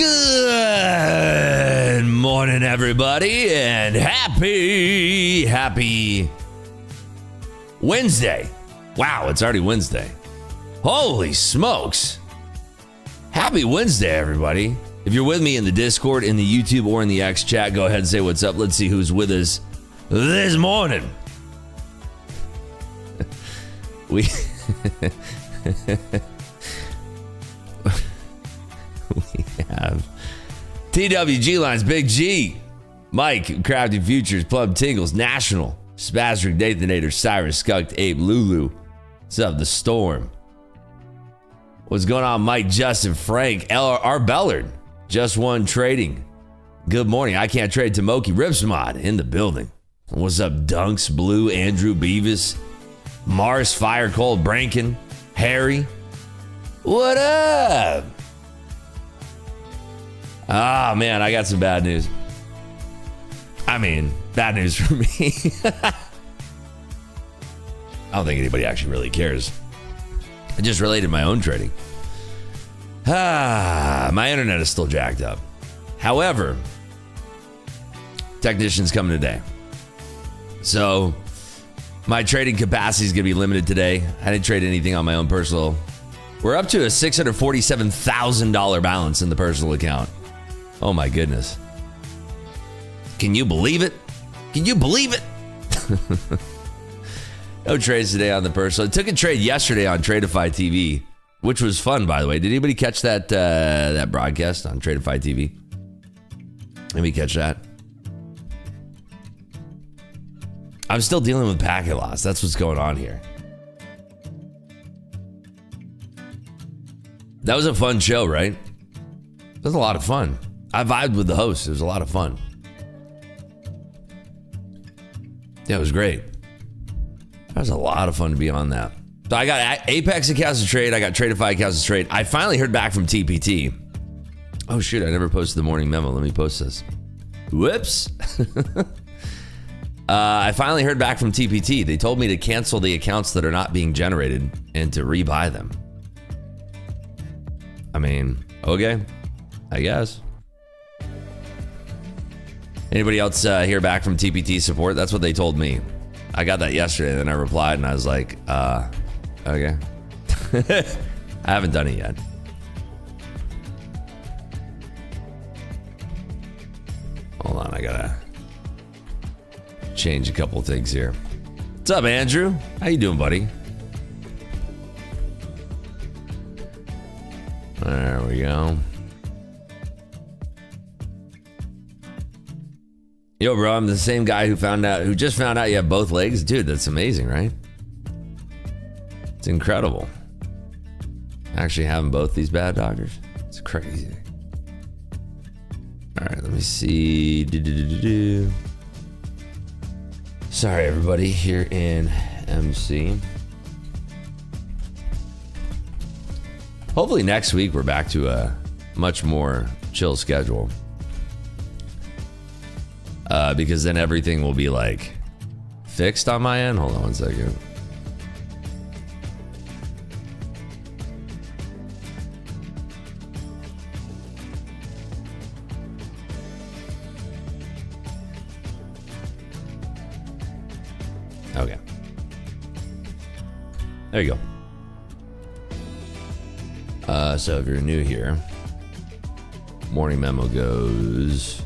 Good morning, everybody, and happy Wednesday. Wow, it's already Wednesday. Holy smokes. Happy Wednesday, everybody. If you're with me in the Discord, in the YouTube, or in the X chat, go ahead and say what's up. Let's see who's with us this morning. We have TWG Lines, Big G, Mike, Crafty Futures, Plum Tingles, National, Spasric, Nathanator, Cyrus, Skunked, Ape, Lulu. What's up, The Storm? What's going on, Mike, Justin, Frank, R. Bellard, Just One Trading. Good morning. I Can't Trade Tomoki, Ripsmod in the building. What's up, Dunks, Blue, Andrew, Beavis, Mars, Fire, Cold, Brankin, Harry. What up? Ah, man, I got some bad news. I mean, bad news for me. I don't think anybody actually really cares. I just related my own trading. My internet is still jacked up. However, technician's coming today. So my trading capacity is going to be limited today. I didn't trade anything on my own personal. We're up to a $647,000 balance in the personal account. Oh my goodness. Can you believe it? Can you believe it? No trades today on the personal. I took a trade yesterday on Tradeify TV, which was fun, by the way. Did anybody catch that that broadcast on Tradeify TV? Anybody catch that? I'm still dealing with packet loss. That's what's going on here. That was a fun show, right? It was a lot of fun. I vibed with the host. It was a lot of fun. Yeah, it was great. That was a lot of fun to be on that. So I got Apex accounts to trade. I got Tradeify accounts to trade. I finally heard back from TPT. Oh, shoot. I never posted the morning memo. Let me post this. Whoops. I finally heard back from TPT. They told me to cancel the accounts that are not being generated and to rebuy them. I mean, okay, I guess. Anybody else hear back from TPT support? That's what they told me. I got that yesterday, then I replied and I was like, okay. I haven't done it yet. Hold on, I gotta change a couple things here. What's up, Andrew? How you doing, buddy? There we go. Yo, bro, I'm the same guy who just found out you have both legs. Dude, that's amazing, right? It's incredible. Actually having both these bad doctors. It's crazy. All right, let me see. Sorry, everybody, here in MC. Hopefully next week we're back to a much more chill schedule. Because then everything will be like fixed on my end. Hold on one second. Okay. There you go. So if you're new here, morning memo goes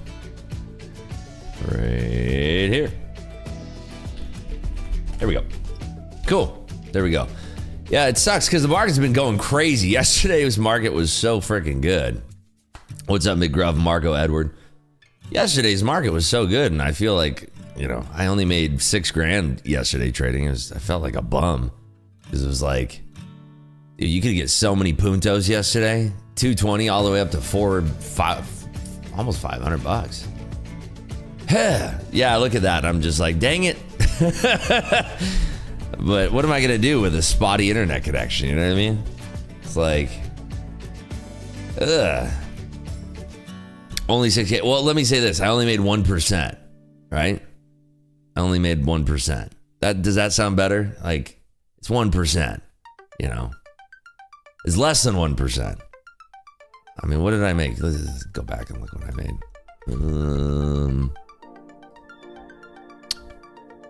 right here. There we go. Cool. There we go. Yeah, it sucks because the market's been going crazy. Yesterday's market was so freaking good. What's up, McGruff, Marco, Edward? Yesterday's market was so good, and I feel like, you know, I only made $6,000 yesterday trading. I felt like a bum because it was like, dude, you could get so many puntos yesterday. 220 all the way up to almost $500. Yeah, look at that. I'm just like, dang it. But what am I gonna do with a spotty internet connection? You know what I mean? It's like, only 6K. Well, let me say this. I only made 1%, right? I only made 1%. Does that sound better? Like, it's 1%, you know? It's less than 1%. I mean, what did I make? Let's go back and look what I made.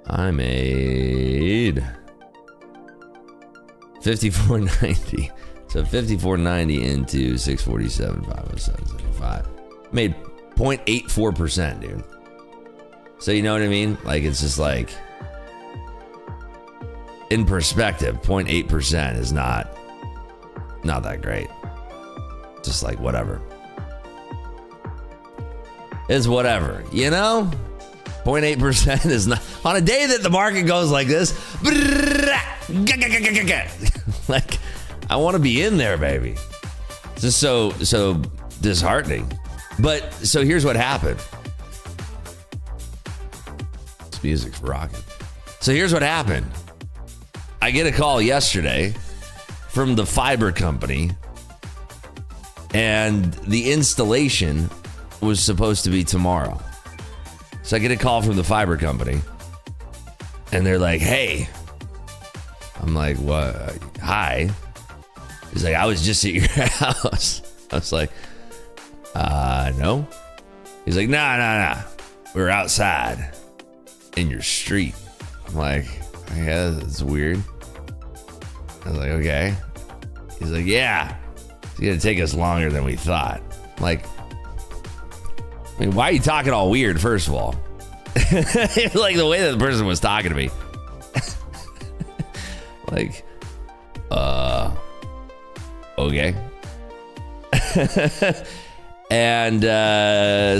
I made 54.90. So 54.90 into 647, 507.75. Made 0.84%, dude. So you know what I mean? Like, it's just like, in perspective, 0.8% is not that great. Just like whatever. It's whatever, you know? 0.8% is not, on a day that the market goes like this, like, I want to be in there, baby. It's just so disheartening. But so here's what happened. This music's rocking. So here's what happened. I get a call yesterday from the fiber company, and the installation was supposed to be tomorrow. So I get a call from the fiber company, and they're like, hey. I'm like, what? Hi. He's like, I was just at your house. I was like, no. He's like, nah. We were outside in your street. I'm like, yeah, that's weird. I was like, okay. He's like, yeah. It's going to take us longer than we thought. I'm like, I mean, why are you talking all weird, first of all? Like the way that the person was talking to me. Like, okay. And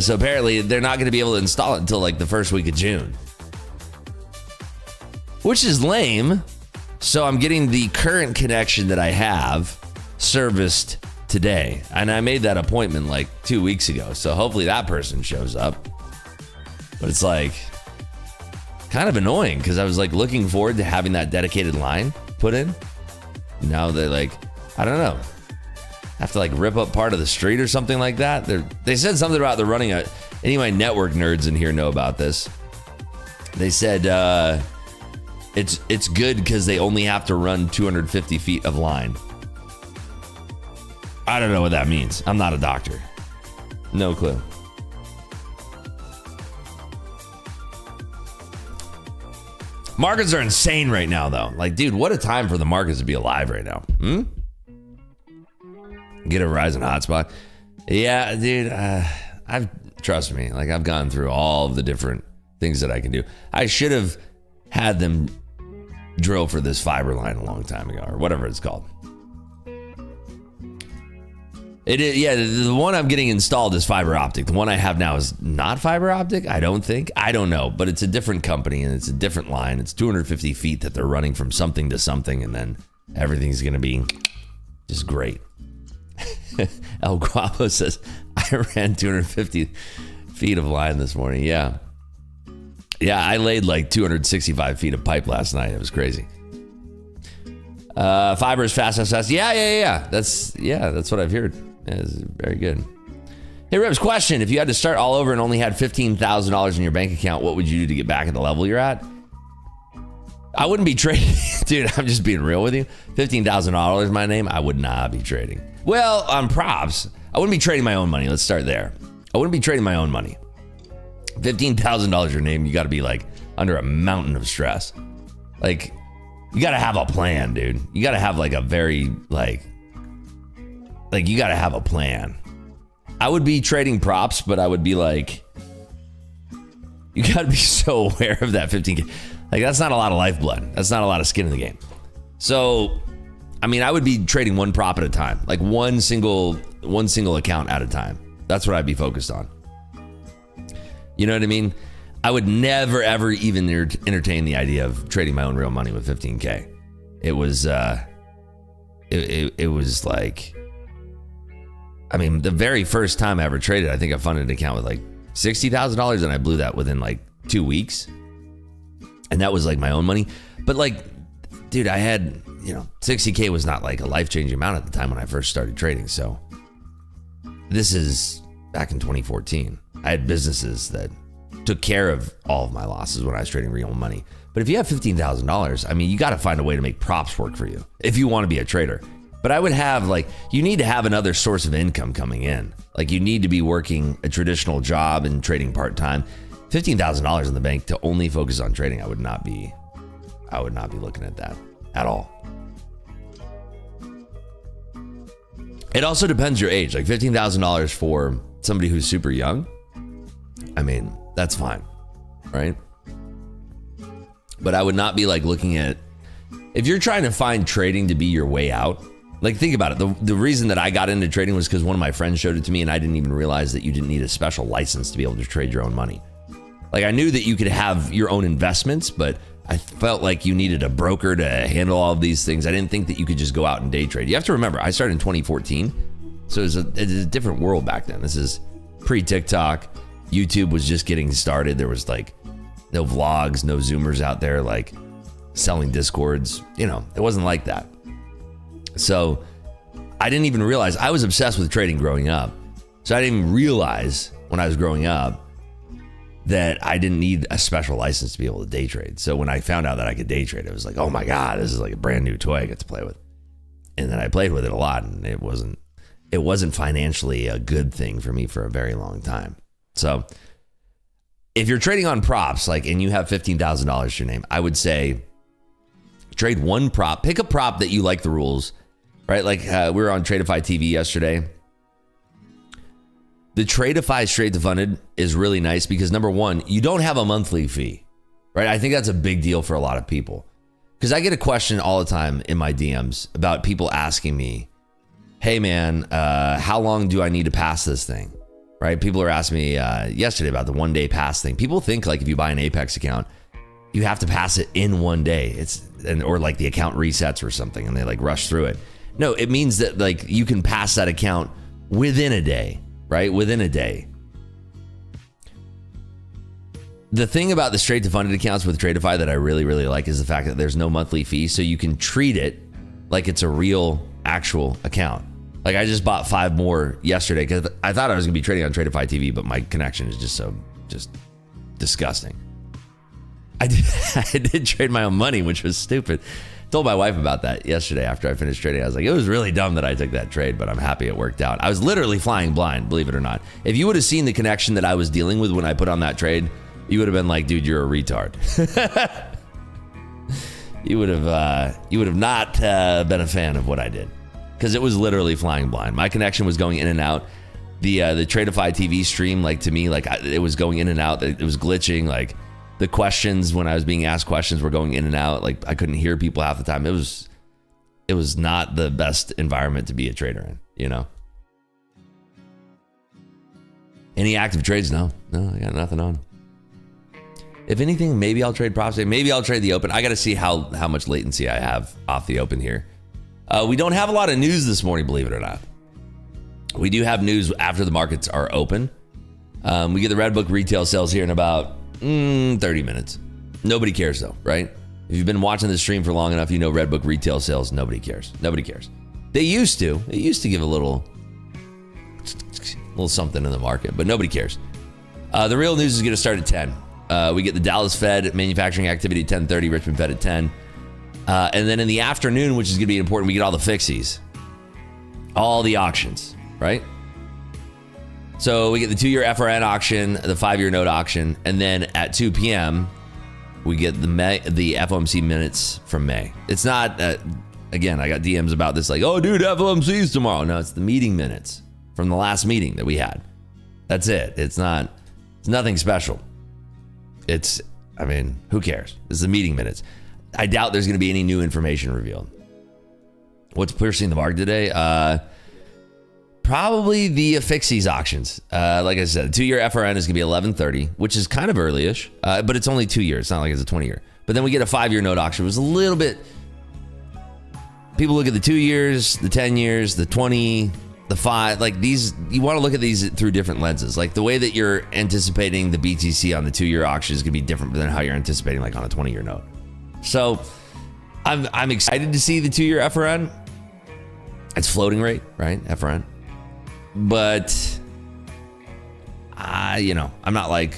so apparently they're not going to be able to install it until like the first week of June, which is lame. So I'm getting the current connection that I have serviced today, and I made that appointment like 2 weeks ago. So hopefully that person shows up. But it's like kind of annoying because I was like looking forward to having that dedicated line put in. Now they like, I don't know, have to like rip up part of the street or something like that. They said something about they're running a, any of my network nerds in here know about this. They said it's good because they only have to run 250 feet of line. I don't know what that means. I'm not a doctor. No clue. Markets are insane right now, though. Like, dude, what a time for the markets to be alive right now. Get a Verizon hotspot. Yeah, dude, trust me. Like, I've gone through all of the different things that I can do. I should have had them drill for this fiber line a long time ago, or whatever it's called. It is, yeah, the one I'm getting installed is fiber optic. The one I have now is not fiber optic, I don't think. I don't know, but it's a different company and it's a different line. It's 250 feet that they're running from something to something, and then everything's going to be just great. El Guapo says, I ran 250 feet of line this morning. Yeah. Yeah, I laid like 265 feet of pipe last night. It was crazy. Fiber is fast. Yeah. That's what I've heard. It's very good. Hey, Ribs, question. If you had to start all over and only had $15,000 in your bank account, what would you do to get back at the level you're at? I wouldn't be trading. Dude, I'm just being real with you. $15,000 my name, I would not be trading. Well, on props, I wouldn't be trading my own money. Let's start there. I wouldn't be trading my own money. $15,000 your name, you got to be like under a mountain of stress. Like, you got to have a plan, dude. You got to have like a very, like you got to have a plan. I would be trading props, but I would be like, you got to be so aware of that 15K. Like, that's not a lot of lifeblood. That's not a lot of skin in the game. So, I mean, I would be trading one prop at a time, like one single account at a time. That's what I'd be focused on. You know what I mean? I would never, ever even entertain the idea of trading my own real money with 15K. It was, it was like, I mean, the very first time I ever traded, I think I funded an account with like $60,000, and I blew that within like 2 weeks. And that was like my own money. But like, dude, I had, 60K was not like a life-changing amount at the time when I first started trading. So this is back in 2014. I had businesses that took care of all of my losses when I was trading real money. But if you have $15,000, I mean, you got to find a way to make props work for you if you want to be a trader. But I would have you need to have another source of income coming in. Like you need to be working a traditional job and trading part-time. $15,000 in the bank to only focus on trading, I would not be looking at that at all. It also depends your age. Like $15,000 for somebody who's super young, I mean, that's fine, right? But I would not be looking at, if you're trying to find trading to be your way out, think about it. The reason that I got into trading was because one of my friends showed it to me, and I didn't even realize that you didn't need a special license to be able to trade your own money. I knew that you could have your own investments, but I felt like you needed a broker to handle all of these things. I didn't think that you could just go out and day trade. You have to remember, I started in 2014, so it was a different world back then. This is pre-TikTok. YouTube was just getting started. There was no vlogs, no Zoomers out there selling Discords. It wasn't like that. So I didn't even realize, I was obsessed with trading growing up. So I didn't even realize when I was growing up that I didn't need a special license to be able to day trade. So when I found out that I could day trade, it was oh my God, this is a brand new toy I get to play with. And then I played with it a lot, and it wasn't financially a good thing for me for a very long time. So if you're trading on props, and you have $15,000 to your name, I would say trade one prop, pick a prop that you like the rules, right? We were on Tradeify TV yesterday. The Tradeify straight to funded is really nice because number one, you don't have a monthly fee, right? I think that's a big deal for a lot of people because I get a question all the time in my DMs about people asking me, hey man, how long do I need to pass this thing? Right? People are asking me yesterday about the 1 day pass thing. People think if you buy an Apex account, you have to pass it in 1 day. Or the account resets or something and they rush through it. No, it means that you can pass that account within a day. Right? Within a day. The thing about the straight to funded accounts with Tradeify that I really, really like is the fact that there's no monthly fee. So you can treat it like it's a real, actual account. I just bought 5 more yesterday because I thought I was going to be trading on Tradeify TV, but my connection is just disgusting. I did trade my own money, which was stupid. Told my wife about that yesterday after I finished trading. I was it was really dumb that I took that trade, but I'm happy it worked out. I was literally flying blind, believe it or not. If you would have seen the connection that I was dealing with when I put on that trade, you would have been dude, you're a retard. you would have not been a fan of what I did because it was literally flying blind. My connection was going in and out. The Tradeify TV stream, to me, it was going in and out. It was glitching. The questions, when I was being asked questions, were going in and out. I couldn't hear people half the time. It was not the best environment to be a trader in, Any active trades? No, I got nothing on. If anything, maybe I'll trade props. Maybe I'll trade the open. I got to see how much latency I have off the open here. We don't have a lot of news this morning, believe it or not. We do have news after the markets are open. We get the Redbook retail sales here in about 30 minutes. Nobody cares though, right? If you've been watching the stream for long enough, you know Redbook retail sales, nobody cares. Nobody cares. They used to give a little something in the market, but nobody cares. The real news is going to start at 10. We get the Dallas Fed manufacturing activity at 10:30, Richmond Fed at 10. And then in the afternoon, which is going to be important, we get all the fixies. All the auctions, right? So we get the 2-year FRN auction, the 5-year note auction, and then at 2 p.m., we get the FOMC minutes from May. It's not, again, I got DMs about this oh, dude, FOMC's tomorrow. No, it's the meeting minutes from the last meeting that we had. That's it. It's nothing special. Who cares? It's the meeting minutes. I doubt there's going to be any new information revealed. What's pushing the market today? Probably the fixies auctions. Like I said, 2-year FRN is going to be 11:30, which is kind of early-ish, but it's only 2 years. It's not like it's a 20-year. But then we get a 5-year note auction. It was a little bit... People look at the 2 years, the 10 years, the 20, the 5. These, you want to look at these through different lenses. The way that you're anticipating the BTC on the 2-year auction is going to be different than how you're anticipating on a 20-year note. So I'm excited to see the 2-year FRN. It's floating rate, right? FRN. But I'm not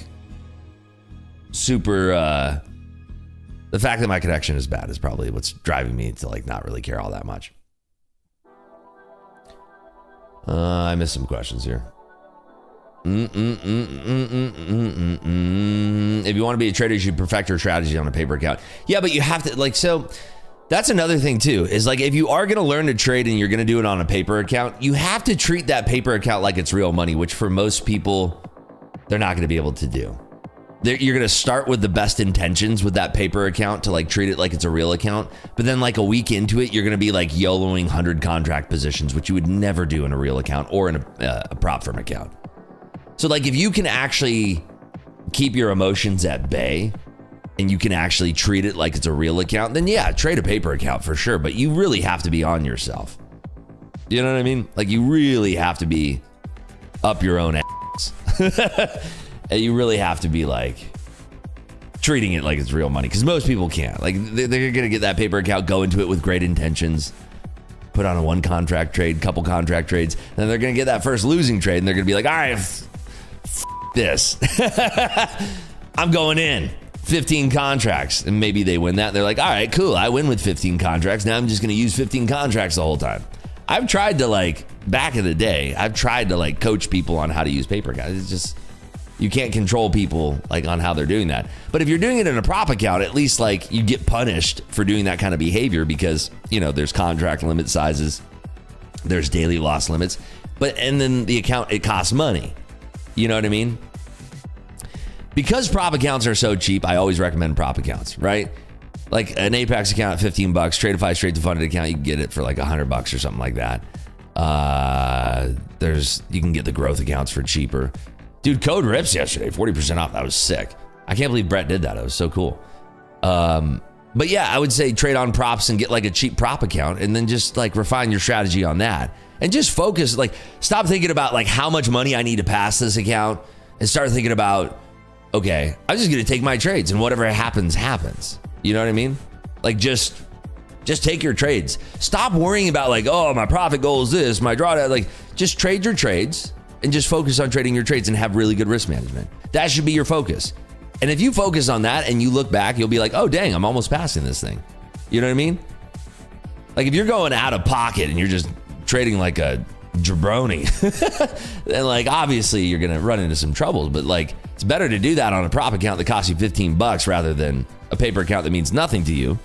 super the fact that my connection is bad is probably what's driving me to not really care all that much. I missed some questions here. If you want to be a trader, you should perfect your strategy on a paper account. Yeah, but you have to, like, so that's another thing too, is like, if you are going to learn to trade and you're going to do it on a paper account, you have to treat that paper account like it's real money, which for most people, they're not going to be able to do. You're going to start with the best intentions with that paper account to like treat it like it's a real account. But then like a week into it, you're going to be like YOLOing 100 contract positions, which you would never do in a real account or in a prop firm account. So like, if you can actually keep your emotions at bay and you can actually treat it like it's a real account, then yeah, trade a paper account for sure. But you really have to be on yourself. You know what I mean? Like, you really have to be up your own ass. And you really have to be like treating it like it's real money, because most people can't. Like, they're going to get that paper account, go into it with great intentions, put on a one contract trade, couple contract trades, and then they're going to get that first losing trade and they're going to be like, all right, this. I'm going in 15 contracts, and maybe they win that. They're like, all right, cool. I win with 15 contracts. Now I'm just going to use 15 contracts the whole time. I've tried to, like, back in the day, I've tried to like coach people on how to use paper accounts. It's just, you can't control people like on how they're doing that. But if you're doing it in a prop account, at least like you get punished for doing that kind of behavior, because, you know, there's contract limit sizes, there's daily loss limits, and then the account, it costs money. You know what I mean? Because prop accounts are so cheap, I always recommend prop accounts, right? Like an Apex account at $15, Tradeify straight to funded account, you can get it for like $100 or something like that. You can get the growth accounts for cheaper. Dude, code rips yesterday, 40% off. That was sick. I can't believe Brett did that. It was so cool. But yeah, I would say trade on props and get like a cheap prop account, and then just like refine your strategy on that. And just focus, like, stop thinking about like how much money I need to pass this account, and start thinking about, okay, I'm just going to take my trades and whatever happens, happens. You know what I mean? Like, just take your trades. Stop worrying about like, oh, my profit goal is this, my drawdown. Like, just trade your trades and just focus on trading your trades and have really good risk management. That should be your focus. And if you focus on that and you look back, you'll be like, oh, dang, I'm almost passing this thing. You know what I mean? Like, if you're going out of pocket and you're just trading like a jabroni, then like, obviously you're going to run into some troubles. But like, it's better to do that on a prop account that costs you $15 rather than a paper account that means nothing to you,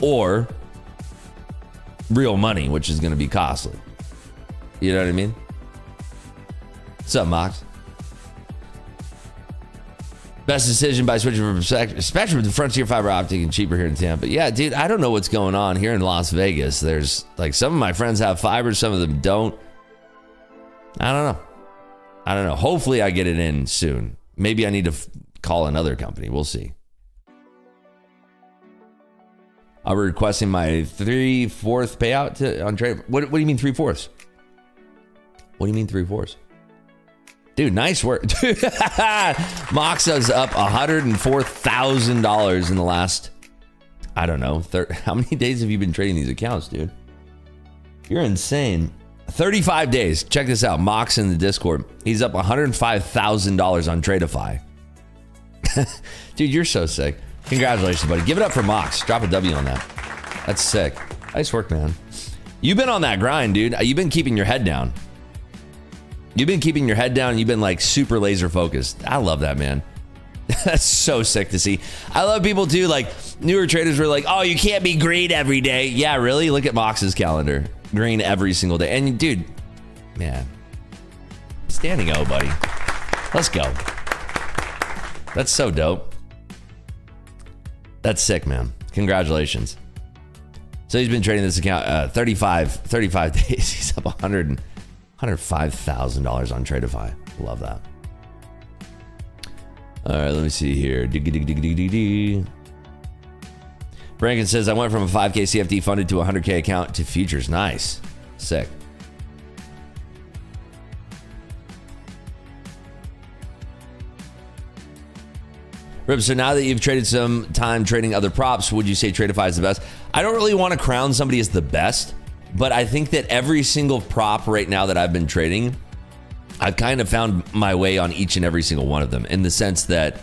or real money, which is going to be costly. You know what I mean? What's up, Mox? Best decision by switching from Spectrum to Frontier Fiber Optic and cheaper here in Tampa. Yeah, dude, I don't know what's going on here in Las Vegas. There's like, some of my friends have fiber, some of them don't. I don't know. Hopefully I get it in soon. Maybe I need to call another company. We'll see. I'll be requesting my 3/4 payout on trade. What do you mean 3/4? What do you mean 3/4? Dude, nice work. Moxa's up $104,000 in the last, I don't know, how many days have you been trading these accounts, dude? You're insane. 35 days. Check this out. Mox in the Discord. He's up $105,000 on Tradeify. Dude, you're so sick. Congratulations, buddy. Give it up for Mox. Drop a W on that. That's sick. Nice work, man. You've been on that grind, dude. You've been keeping your head down. You've been keeping your head down. You've been like super laser focused. I love that, man. That's so sick to see. I love people too. Like, newer traders were like, oh, you can't be green every day. Yeah, really? Look at Mox's calendar. Green every single day. And dude, man, standing O, buddy. Let's go. That's so dope. That's sick, man. Congratulations. So he's been trading this account 35 days. He's up $105,000 on Tradeify. Love that. All right, let me see here. Brankin says, I went from a 5K CFD funded to a 100K account to futures. Nice. Sick. Rip, so now that you've traded some time trading other props, would you say Tradeify is the best? I don't really want to crown somebody as the best, but I think that every single prop right now that I've been trading, I've kind of found my way on each and every single one of them, in the sense that,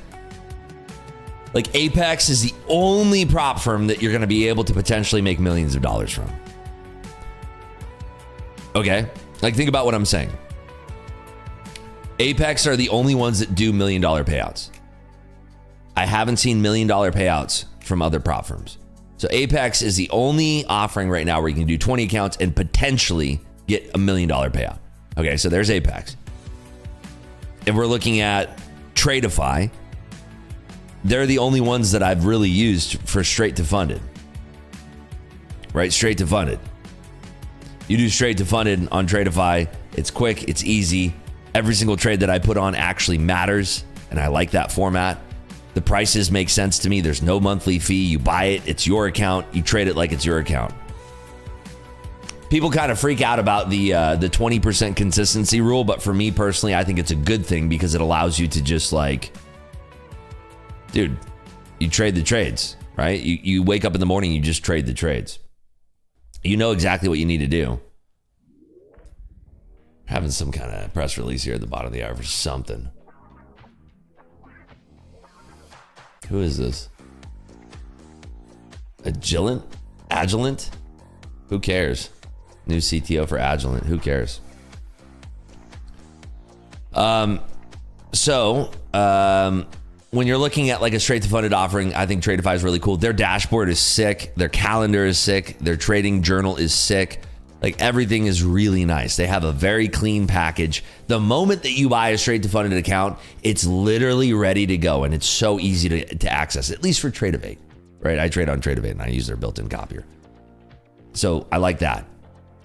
like, Apex is the only prop firm that you're going to be able to potentially make millions of dollars from. Okay. Like, think about what I'm saying. Apex are the only ones that do $1 million payouts. I haven't seen $1 million payouts from other prop firms. So Apex is the only offering right now where you can do 20 accounts and potentially get $1 million payout. Okay, so there's Apex. If we're looking at Tradeify, they're the only ones that I've really used for straight to funded. Right? Straight to funded. You do straight to funded on Tradeify. It's quick. It's easy. Every single trade that I put on actually matters. And I like that format. The prices make sense to me. There's no monthly fee. You buy it. It's your account. You trade it like it's your account. People kind of freak out about the 20% consistency rule. But for me personally, I think it's a good thing because it allows you to just like, dude, you trade the trades, right? You wake up in the morning, you just trade the trades. You know exactly what you need to do. Having some kind of press release here at the bottom of the hour for something. Who is this? Agilent? Who cares? New CTO for Agilent. Who cares? When you're looking at like a straight to funded offering, I think Tradeify is really cool. Their dashboard is sick. Their calendar is sick. Their trading journal is sick. Like everything is really nice. They have a very clean package. The moment that you buy a straight to funded account, it's literally ready to go. And it's so easy to access, at least for Tradeivate, right? I trade on Tradeivate and I use their built-in copier. So I like that.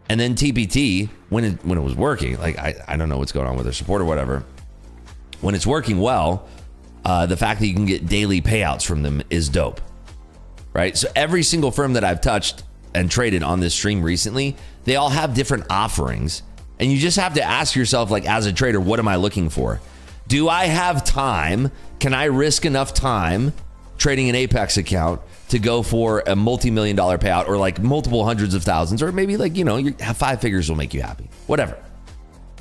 And then TPT, when it was working, like I don't know what's going on with their support or whatever. When it's working well, the fact that you can get daily payouts from them is dope, right? So every single firm that I've touched and traded on this stream recently, they all have different offerings. And you just have to ask yourself, like, as a trader, what am I looking for? Do I have time? Can I risk enough time trading an Apex account to go for a multi-million-dollar payout or like multiple hundreds of thousands, or maybe like, you know, you have 5 figures will make you happy, whatever.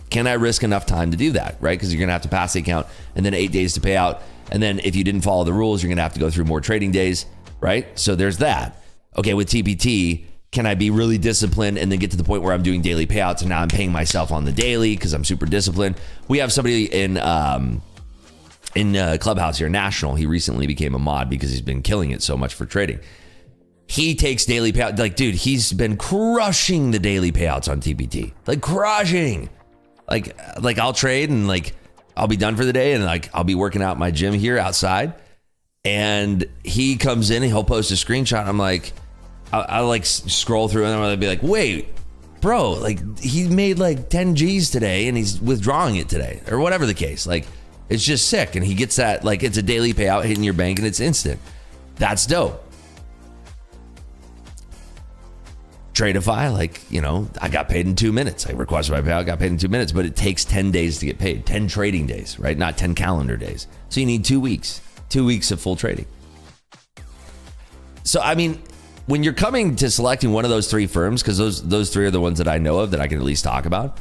Can I risk enough time to do that, right? Because you're going to have to pass the account and then 8 days to pay out. And then if you didn't follow the rules, you're going to have to go through more trading days, right? So there's that. Okay, with TPT, can I be really disciplined and then get to the point where I'm doing daily payouts and now I'm paying myself on the daily because I'm super disciplined? We have somebody in Clubhouse here, National. He recently became a mod because he's been killing it so much for trading. He takes daily payout. Like, dude, he's been crushing the daily payouts on TPT. Like, crushing. Like I'll trade and like I'll be done for the day and like I'll be working out in my gym here outside. And he comes in and he'll post a screenshot. I'm like, I'll like scroll through and I'll be like, wait, bro, like he made like 10 G's today and he's withdrawing it today or whatever the case. Like, it's just sick. And he gets that, like, it's a daily payout hitting your bank and it's instant. That's dope. Tradeify, like, you know, I got paid in 2 minutes. I requested my payout, got paid in 2 minutes, but it takes 10 days to get paid. 10 trading days, right? Not 10 calendar days. So you need 2 weeks, 2 weeks of full trading. So, I mean, when you're coming to selecting one of those 3 firms, because those 3 are the ones that I know of that I can at least talk about,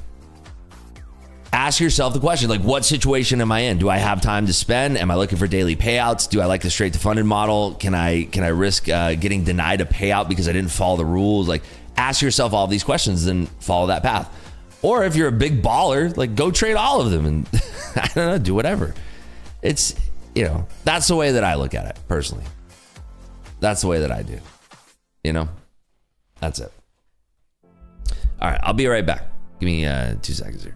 ask yourself the question, like, what situation am I in? Do I have time to spend? Am I looking for daily payouts? Do I like the straight to funded model? Can I risk getting denied a payout because I didn't follow the rules? Like, ask yourself all these questions and follow that path. Or if you're a big baller, like, go trade all of them and I don't know, do whatever. It's, you know, that's the way that I look at it personally. That's the way that I do. You know, that's it. All right, I'll be right back. Give me 2 seconds here.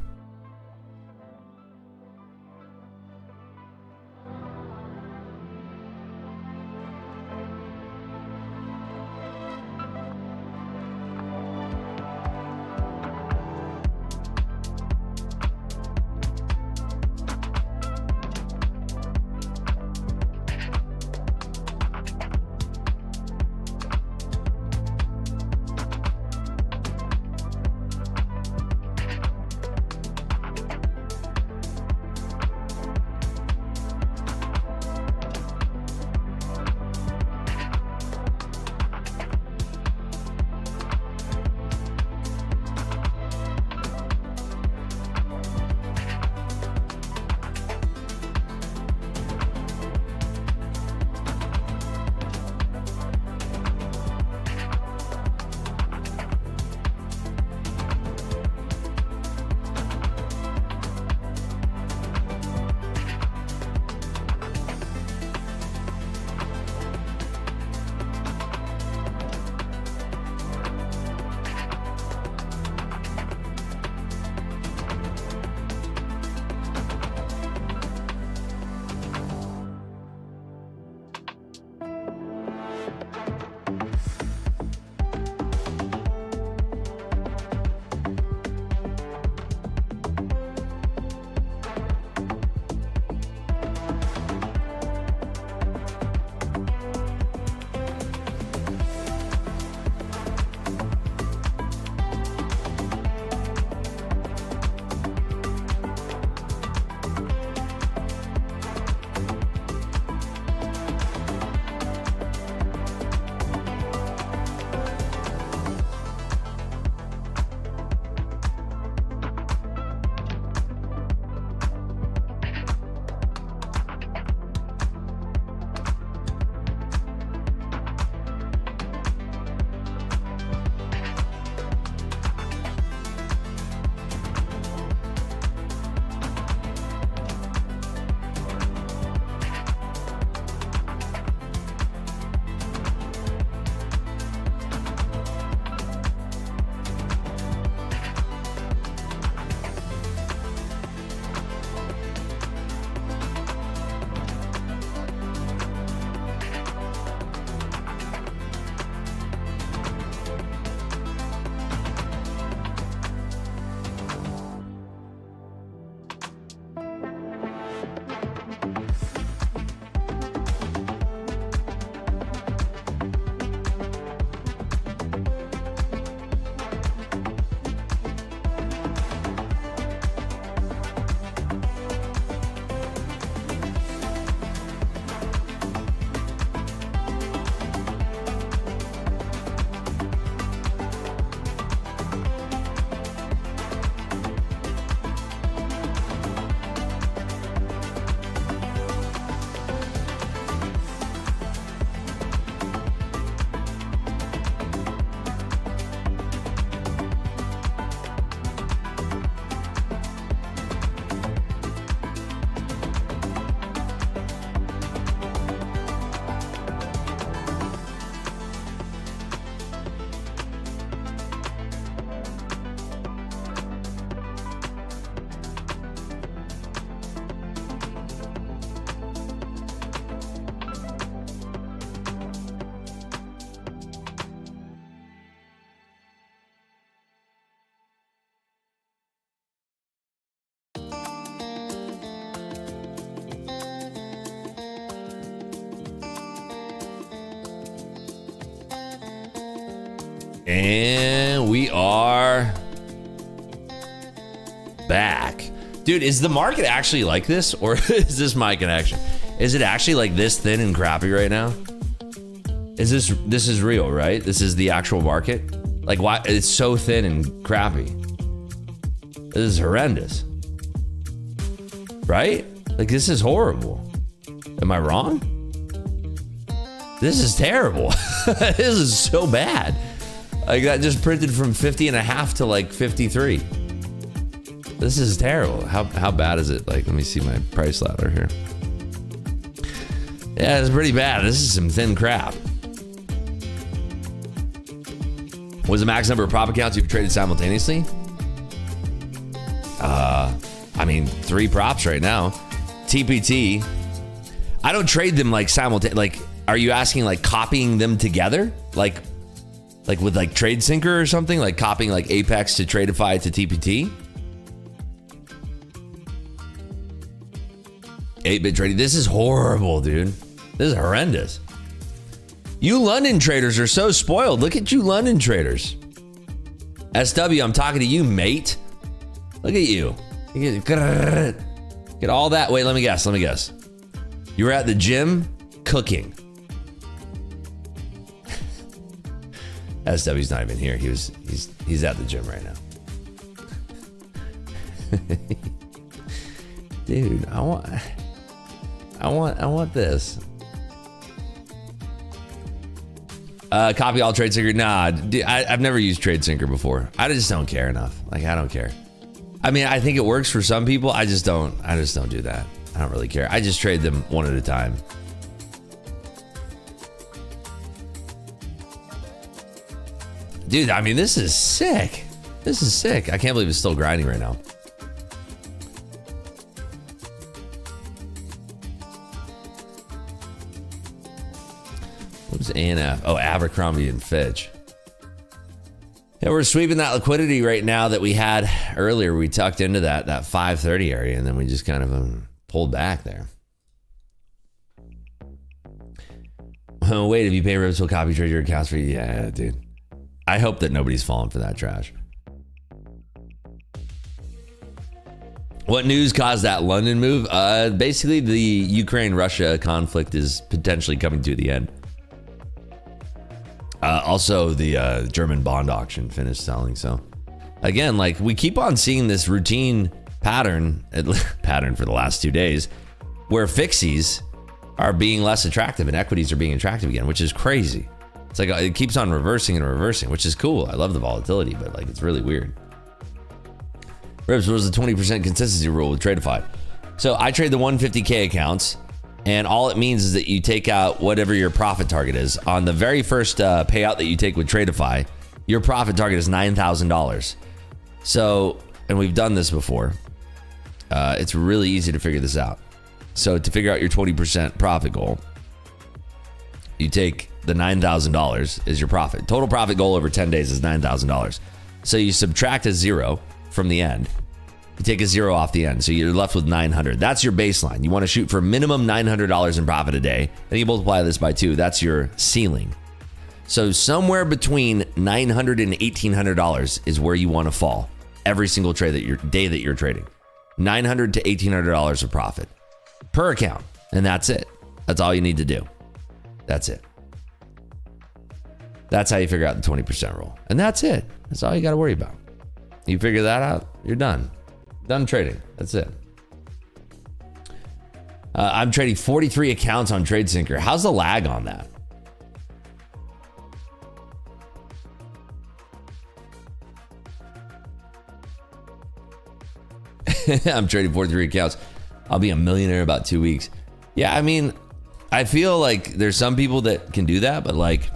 And we are back. Dude, is the market actually like this? Or is this my connection? Is it actually like this thin and crappy right now? This is real, right? This is the actual market? Like, why? It's so thin and crappy. This is horrendous. Right? Like, this is horrible. Am I wrong? This is terrible. This is so bad. Like, that just printed from 50.5 to like 53. This is terrible. How bad is it? Like, let me see my price ladder here. Yeah, it's pretty bad. This is some thin crap. What's the max number of prop accounts you've traded simultaneously? I mean, 3 props right now. TPT. I don't trade them like simultaneously. Like, are you asking like copying them together? Like with like TradeSync or something? Like copying like Apex to Tradeify to TPT? 8-bit trading. This is horrible, dude. This is horrendous. You London traders are so spoiled. Look at you London traders. SW, I'm talking to you, mate. Look at you. Get all that. Wait, let me guess. You were at the gym cooking. SW's not even here. He's at the gym right now. Dude, I want this. Copy all TradeSync. Nah, dude, I've never used TradeSync before. I just don't care enough. Like, I don't care. I mean, I think it works for some people. I just don't do that. I don't really care. I just trade them one at a time. Dude, I mean, this is sick. This is sick. I can't believe it's still grinding right now. What's ANF? Oh, Abercrombie and Fitch. Yeah, we're sweeping that liquidity right now that we had earlier. We tucked into that 530 area, and then we just kind of pulled back there. Oh, wait, if you pay Ribs, will copy trade your accounts for you? Yeah, dude. I hope that nobody's falling for that trash. What news caused that London move? Basically, the Ukraine-Russia conflict is potentially coming to the end. Also, the German bond auction finished selling. So, again, like, we keep on seeing this routine pattern for the last 2 days where fixies are being less attractive and equities are being attractive again, which is crazy. It's like it keeps on reversing and reversing, which is cool. I love the volatility, but like, it's really weird. Ribs, what was the 20% consistency rule with Tradeify? So I trade the 150K accounts, and all it means is that you take out whatever your profit target is. On the very first payout that you take with Tradeify, your profit target is $9,000. So, and we've done this before. It's really easy to figure this out. So to figure out your 20% profit goal, you take the $9,000 is your profit. Total profit goal over 10 days is $9,000. So you subtract a 0 from the end. You take a 0 off the end, so you're left with 900. That's your baseline. You want to shoot for minimum $900 in profit a day. Then you multiply this by 2. That's your ceiling. So somewhere between $900 and $1,800 is where you want to fall every single day that you're trading. $900 to $1,800 of profit per account, and that's it. That's all you need to do. That's it. That's how you figure out the 20% rule, and that's it. That's all you got to worry about. You figure that out, you're done. Done trading. That's it. I'm trading 43 accounts on TradeSync. How's the lag on that? I'm trading 43 accounts. I'll be a millionaire in about 2 weeks. Yeah, I mean, I feel like there's some people that can do that, but like,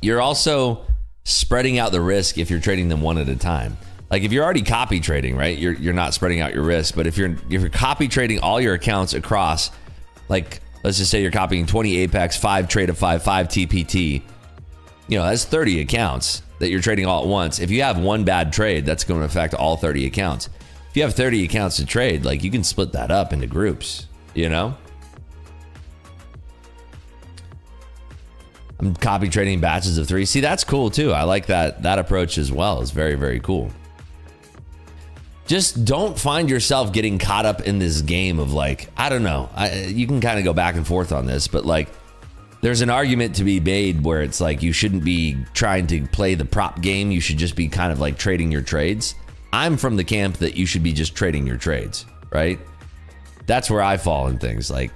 you're also spreading out the risk if you're trading them one at a time. Like, if you're already copy trading, right? You're not spreading out your risk. But if you're copy trading all your accounts across, like, let's just say you're copying 20 Apex, 5 Tradeify, 5 TPT, you know, that's 30 accounts that you're trading all at once. If you have one bad trade, that's going to affect all 30 accounts. If you have 30 accounts to trade, like, you can split that up into groups, you know? I'm copy trading batches of 3. See, that's cool too. I like that approach as well. It's very, very cool. Just don't find yourself getting caught up in this game of like, I don't know. You can kind of go back and forth on this, but like there's an argument to be made where it's like you shouldn't be trying to play the prop game. You should just be kind of like trading your trades. I'm from the camp that you should be just trading your trades, right? That's where I fall in things. Like,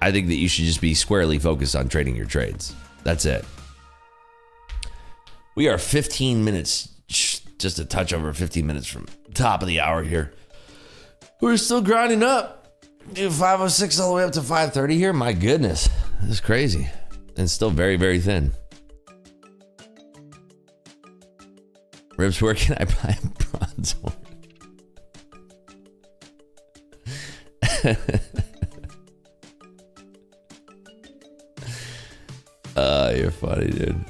I think that you should just be squarely focused on trading your trades. That's it. We are 15 minutes, just a touch over 15 minutes from top of the hour here. We're still grinding up. Dude, 5:06 all the way up to 5:30 here. My goodness, this is crazy. And still very, very thin. Ribs, where can I buy a bronze horn? You're funny, dude.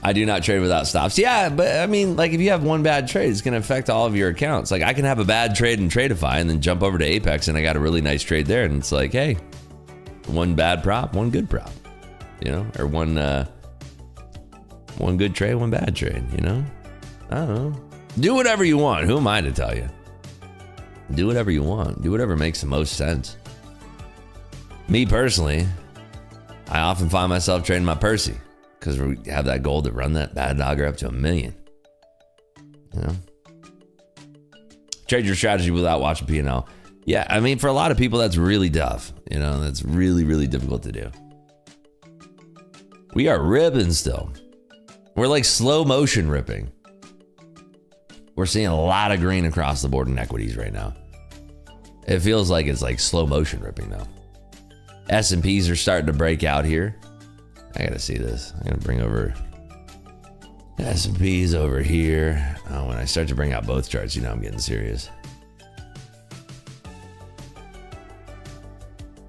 I do not trade without stops. Yeah, but I mean, like if you have one bad trade, it's going to affect all of your accounts. Like I can have a bad trade in Tradeify and then jump over to Apex and I got a really nice trade there. And it's like, hey, one bad prop, one good prop, you know, or one good trade, one bad trade, you know? I don't know. Do whatever you want. Who am I to tell you? Do whatever you want. Do whatever makes the most sense. Me personally, I often find myself trading my Percy because we have that goal to run that bad dogger up to 1 million. You know? Trade your strategy without watching P&L. Yeah, I mean, for a lot of people, that's really tough. You know, that's really, really difficult to do. We are ripping still. We're like slow motion ripping. We're seeing a lot of green across the board in equities right now. It feels like it's like slow motion ripping though. S&Ps are starting to break out here. I gotta see this. I'm gonna bring over S&Ps over here. Oh, when I start to bring out both charts, you know I'm getting serious.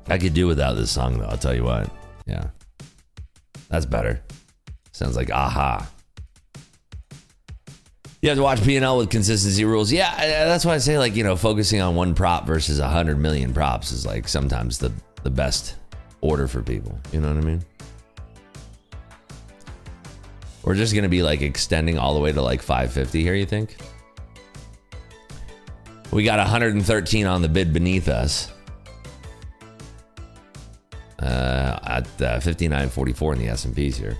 I could do without this song though, I'll tell you what. Yeah, that's better. Sounds like aha. You have to watch P&L with consistency rules. Yeah, that's why I say like, you know, focusing on one prop versus 100 million props is like sometimes the best order for people. You know what I mean? We're just going to be like extending all the way to like 550 here, you think? We got 113 on the bid beneath us. At 59.44 in the S&Ps here.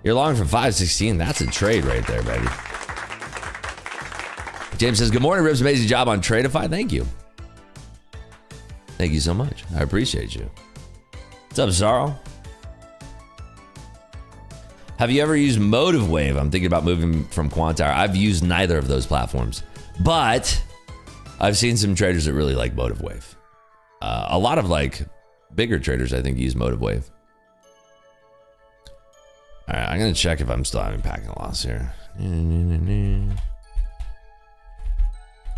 You're long from 516. That's a trade right there, baby. James says, good morning, Ribs. Amazing job on Tradeify. Thank you. Thank you so much. I appreciate you. What's up, Zarl? Have you ever used Motive Wave? I'm thinking about moving from Quantar. I've used neither of those platforms, but I've seen some traders that really like Motive Wave. A lot of like bigger traders, I think, use Motive Wave. All right, I'm going to check if I'm still having packing loss here.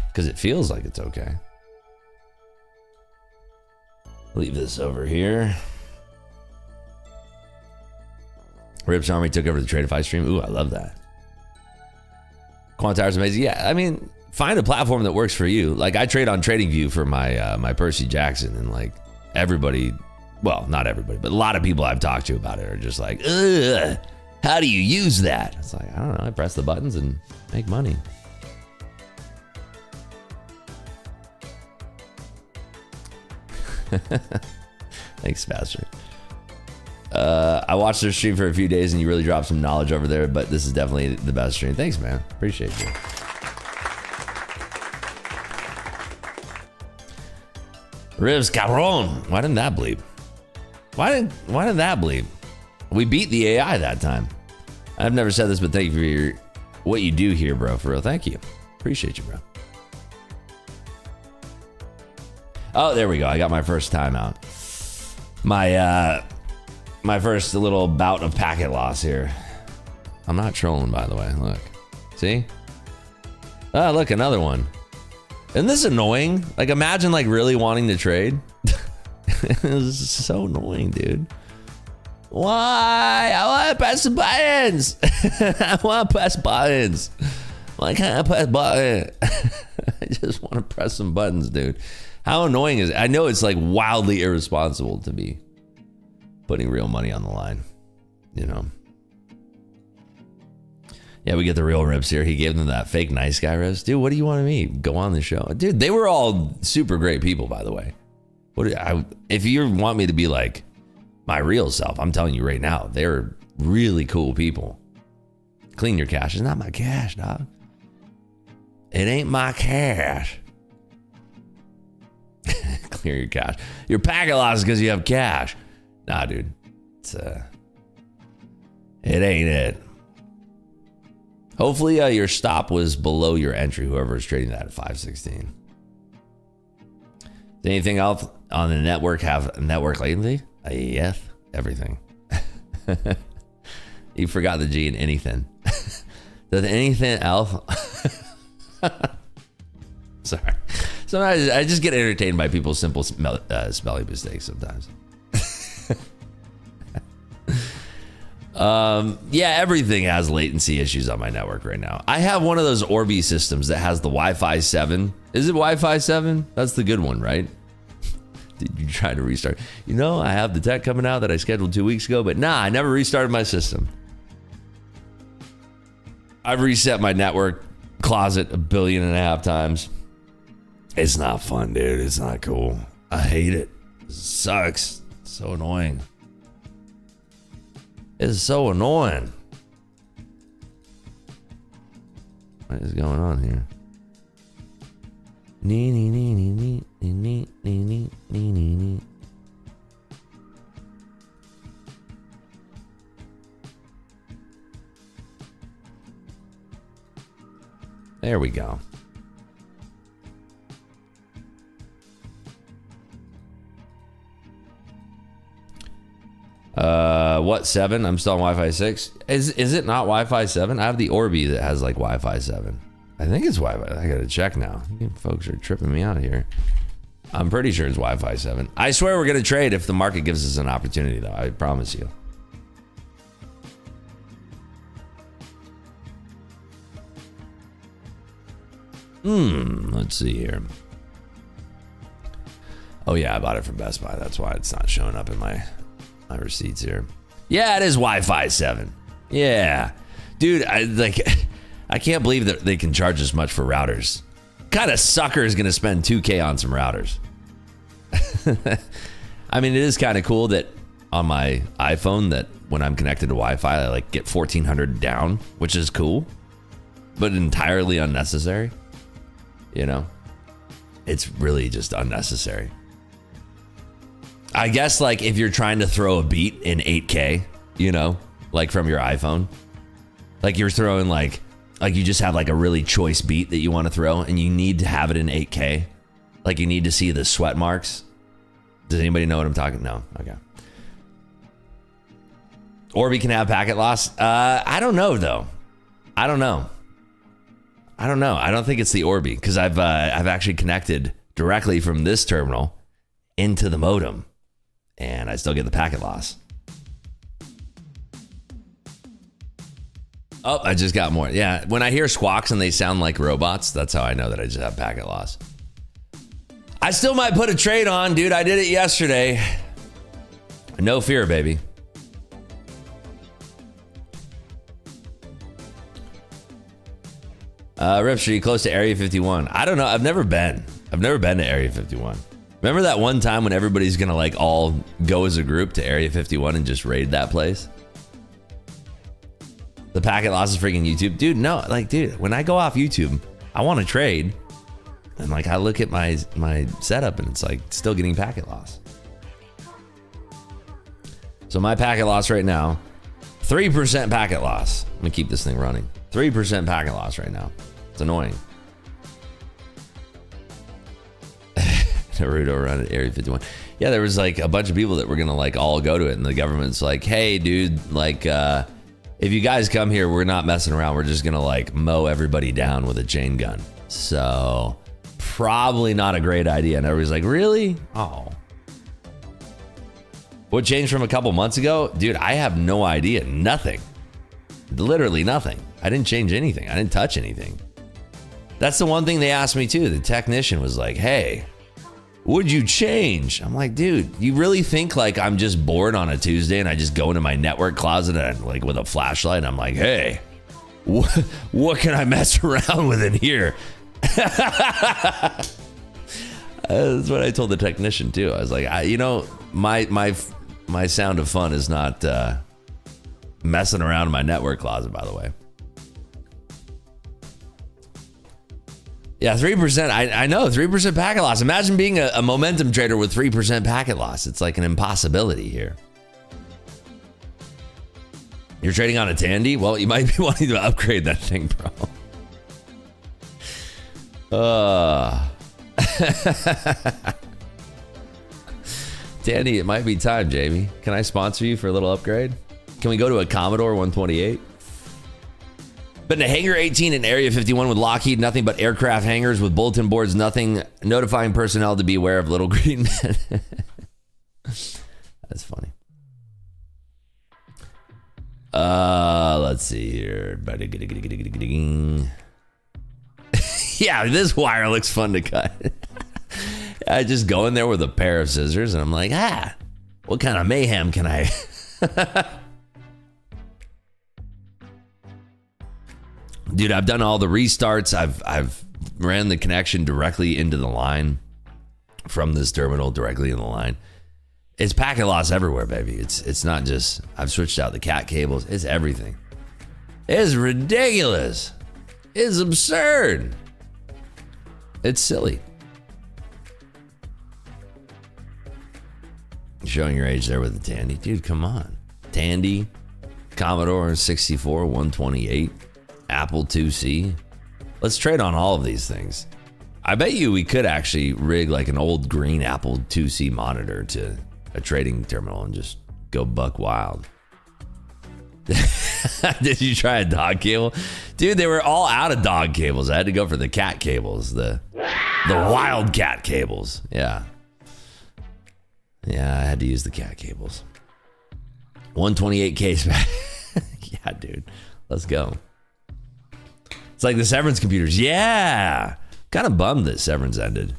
Because it feels like it's okay. Leave this over here. Rips Army took over the Tradeify stream. Ooh, I love that. Quantar is amazing. Yeah, I mean, find a platform that works for you. Like I trade on TradingView for my my Percy Jackson, and like everybody, well, not everybody, but a lot of people I've talked to about it are just like, ugh, how do you use that? It's like, I don't know. I press the buttons and make money. Thanks, Master. I watched their stream for a few days and you really dropped some knowledge over there, but this is definitely the best stream. Thanks, man. Appreciate you. Ribs Cabron. Why didn't that bleep? Why didn't that bleep? We beat the AI that time. I've never said this, but thank you for what you do here, bro. For real. Thank you. Appreciate you, bro. Oh, there we go. I got my first timeout. My first little bout of packet loss here. I'm not trolling, by the way. Look. See? Oh, look, another one. Isn't this annoying? Like, imagine, like, really wanting to trade. This is so annoying, dude. Why? I want to press the buttons. I want to press buttons. Why can't I press buttons? I just want to press some buttons, dude. How annoying is it? I know it's like wildly irresponsible to be putting real money on the line, you know. Yeah, we get the real rips here. He gave them that fake nice guy rips. Dude, what do you want of me? Go on the show. Dude, they were all super great people, by the way. If you want me to be like my real self, I'm telling you right now, they're really cool people. Clean your cash. It's not my cash, dog. It ain't my cash. Clear your cash. Your packet loss is because you have cash. Nah, dude. It ain't it. Hopefully your stop was below your entry, whoever is trading that at 516. Does anything else on the network have network latency? Yes, everything. You forgot the G in anything. Does anything else? Sorry. Sometimes I just get entertained by people's simple spelling mistakes sometimes. Yeah, everything has latency issues on my network right now. I have one of those Orbi systems that has the Wi-Fi 7. Is it Wi-Fi 7? That's the good one, right? Did you try to restart? You know, I have the tech coming out that I scheduled 2 weeks ago, but nah, I never restarted my system. I've reset my network closet 1.5 billion times. It's not fun, dude. It's not cool. I hate it. It sucks. It's so annoying. It's so annoying. What is going on here? There we go. What 7? I'm still on Wi-Fi 6. Is it not Wi-Fi 7? I have the Orbi that has like Wi-Fi 7. I think it's Wi-Fi. I gotta check now. You folks are tripping me out here. I'm pretty sure it's Wi-Fi 7. I swear we're gonna trade if the market gives us an opportunity, though. I promise you. Let's see here. Oh yeah, I bought it from Best Buy. That's why it's not showing up in my receipts here. Yeah, it is Wi-Fi 7. Yeah. Dude, I can't believe that they can charge as much for routers. What kind of sucker is going to spend $2,000 on some routers? I mean, it is kind of cool that on my iPhone that when I'm connected to Wi-Fi, I like get 1400 down, which is cool, but entirely unnecessary. You know, it's really just unnecessary. I guess like if you're trying to throw a beat in 8K, you know, like from your iPhone, like you're throwing like you just have like a really choice beat that you want to throw and you need to have it in 8K. Like you need to see the sweat marks. Does anybody know what I'm talking? No. Okay. Orbi can have packet loss. I don't know though. I don't know. I don't think it's the Orbi because I've actually connected directly from this terminal into the modem. And I still get the packet loss. Oh, I just got more. Yeah, when I hear squawks and they sound like robots, that's how I know that I just have packet loss. I still might put a trade on, dude. I did it yesterday. No fear, baby. Rip, are you close to Area 51? I don't know. I've never been to Area 51. Remember that one time when everybody's gonna like all go as a group to Area 51 and just raid that place? The packet loss is freaking YouTube. Dude, no, like, dude, when I go off YouTube, I want to trade. And like, I look at my setup and it's like still getting packet loss. So my packet loss right now, 3% packet loss. I'm gonna keep this thing running. 3% packet loss right now. It's annoying. Naruto around at Area 51. Yeah, there was like a bunch of people that were gonna like all go to it, and the government's like, hey, dude, like, if you guys come here, we're not messing around. We're just gonna like mow everybody down with a chain gun. So probably not a great idea. And everybody's like, really? Oh. What changed from a couple months ago? Dude, I have no idea. Nothing. Literally nothing. I didn't change anything. I didn't touch anything. That's the one thing they asked me too. The technician was like, hey, Would you change? I'm like, dude, you really think like I'm just bored on a Tuesday and I just go into my network closet and like with a flashlight, I'm like, hey, what can I mess around with in here? That's what I told the technician too. I was like, my sound of fun is not messing around in my network closet, by the way. Yeah, 3%. I know, 3% packet loss. Imagine being a momentum trader with 3% packet loss. It's like an impossibility here. You're trading on a Tandy? Well, you might be wanting to upgrade that thing, bro. Tandy, it might be time, Jamie. Can I sponsor you for a little upgrade? Can we go to a Commodore 128? But in a Hangar 18 in Area 51 with Lockheed, nothing but aircraft hangars with bulletin boards, nothing, notifying personnel to be aware of little green men. That's funny. Let's see here. Yeah, this wire looks fun to cut. I just go in there with a pair of scissors and I'm like, what kind of mayhem can I? Dude, I've done all the restarts. I've ran the connection directly into the line from this terminal directly in the line. It's packet loss everywhere, baby. It's not just, I've switched out the cat cables. It's everything. It's ridiculous. It's absurd. It's silly. Showing your age there with the Tandy. Dude, come on. Tandy, Commodore 64, 128, Apple IIc. Let's trade on all of these things. I bet you we could actually rig like an old green Apple IIc monitor to a trading terminal and just go buck wild. Did you try a dog cable? Dude, they were all out of dog cables. I had to go for the cat cables, the wildcat cables. Yeah, I had to use the cat cables. 128 case back. Yeah, dude, let's go. It's like the Severance computers. Yeah, kind of bummed that Severance ended.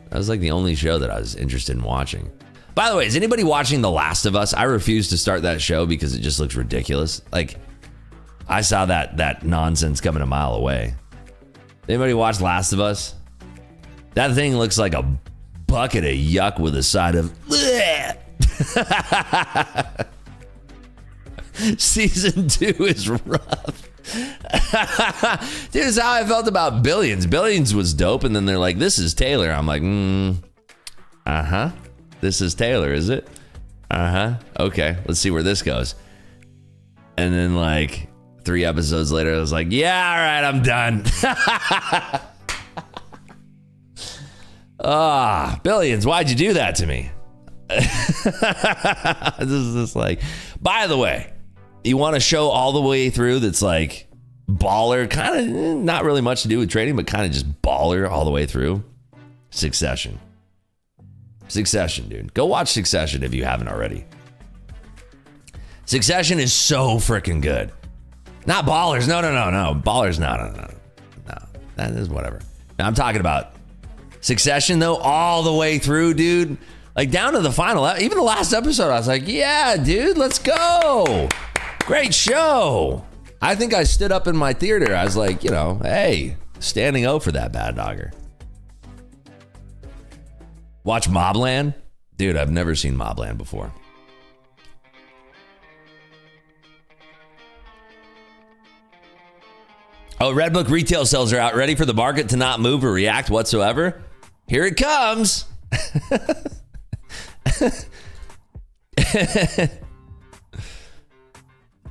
That was like the only show that I was interested in watching. By the way, is anybody watching The Last of Us? I refuse to start that show because it just looks ridiculous. Like, I saw that nonsense coming a mile away. Anybody watch Last of Us? That thing looks like a bucket of yuck with a side of Season 2 is rough. Dude, it's how I felt about Billions. Billions was dope, and then they're like, this is Taylor. I'm like, this is Taylor, is it? Okay, let's see where this goes. And then like 3 episodes later, I was like, yeah, all right, I'm done. Billions, why'd you do that to me? This is just like, by the way, you want a show all the way through that's like baller, kind of not really much to do with trading, but kind of just baller all the way through? Succession. Succession, dude. Go watch Succession if you haven't already. Succession is so freaking good. Not Ballers. No. Ballers, no. That is whatever. Now, I'm talking about Succession, though, all the way through, dude. Like, down to the final, even the last episode, I was like, yeah, dude, let's go. Great show. I think I stood up in my theater. I was like, hey, standing O for that bad dogger. Watch Mobland? Dude, I've never seen Mobland before. Oh, Redbook retail sales are out. Ready for the market to not move or react whatsoever? Here it comes.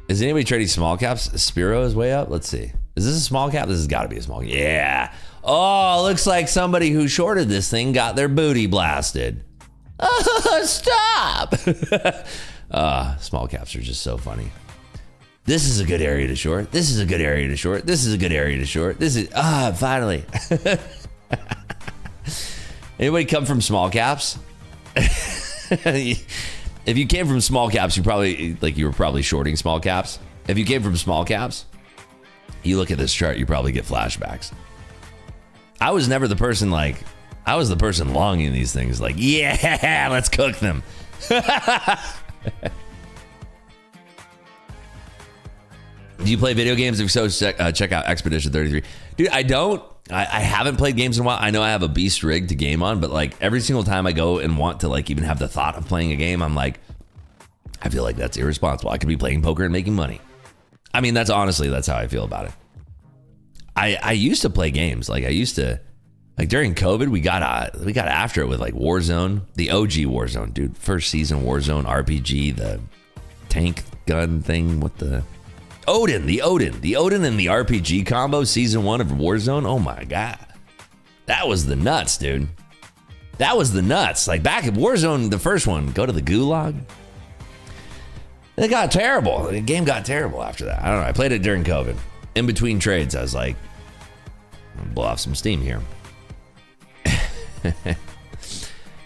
Is anybody trading small caps? Spiro is way up. Let's see. Is this a small cap? This has got to be a small cap. Yeah. Oh, looks like somebody who shorted this thing got their booty blasted. Stop. Small caps are just so funny. This is a good area to short. This is a good area to short. This is a good area to short. This is, finally. Anybody come from small caps? If you came from small caps, you were probably shorting small caps. If you came from small caps, you look at this chart, you probably get flashbacks. I was never the person I was the person longing these things. Like, yeah, let's cook them. Do you play video games? If so, check out Expedition 33. Dude, I don't. I haven't played games in a while. I know I have a beast rig to game on, but like every single time I go and want to like even have the thought of playing a game, I'm like, I feel like that's irresponsible. I could be playing poker and making money. I mean, that's how I feel about it. I used to play games. Like I used to, like during COVID, we got after it with like Warzone, the OG Warzone, dude. First season Warzone RPG, the tank gun thing with the Odin and the RPG combo, season 1 of Warzone. Oh my God. That was the nuts, dude. That was the nuts. Like back at Warzone, the first one, go to the gulag. It got terrible. The game got terrible after that. I don't know. I played it during COVID. In between trades, I was like, I'm gonna blow off some steam here.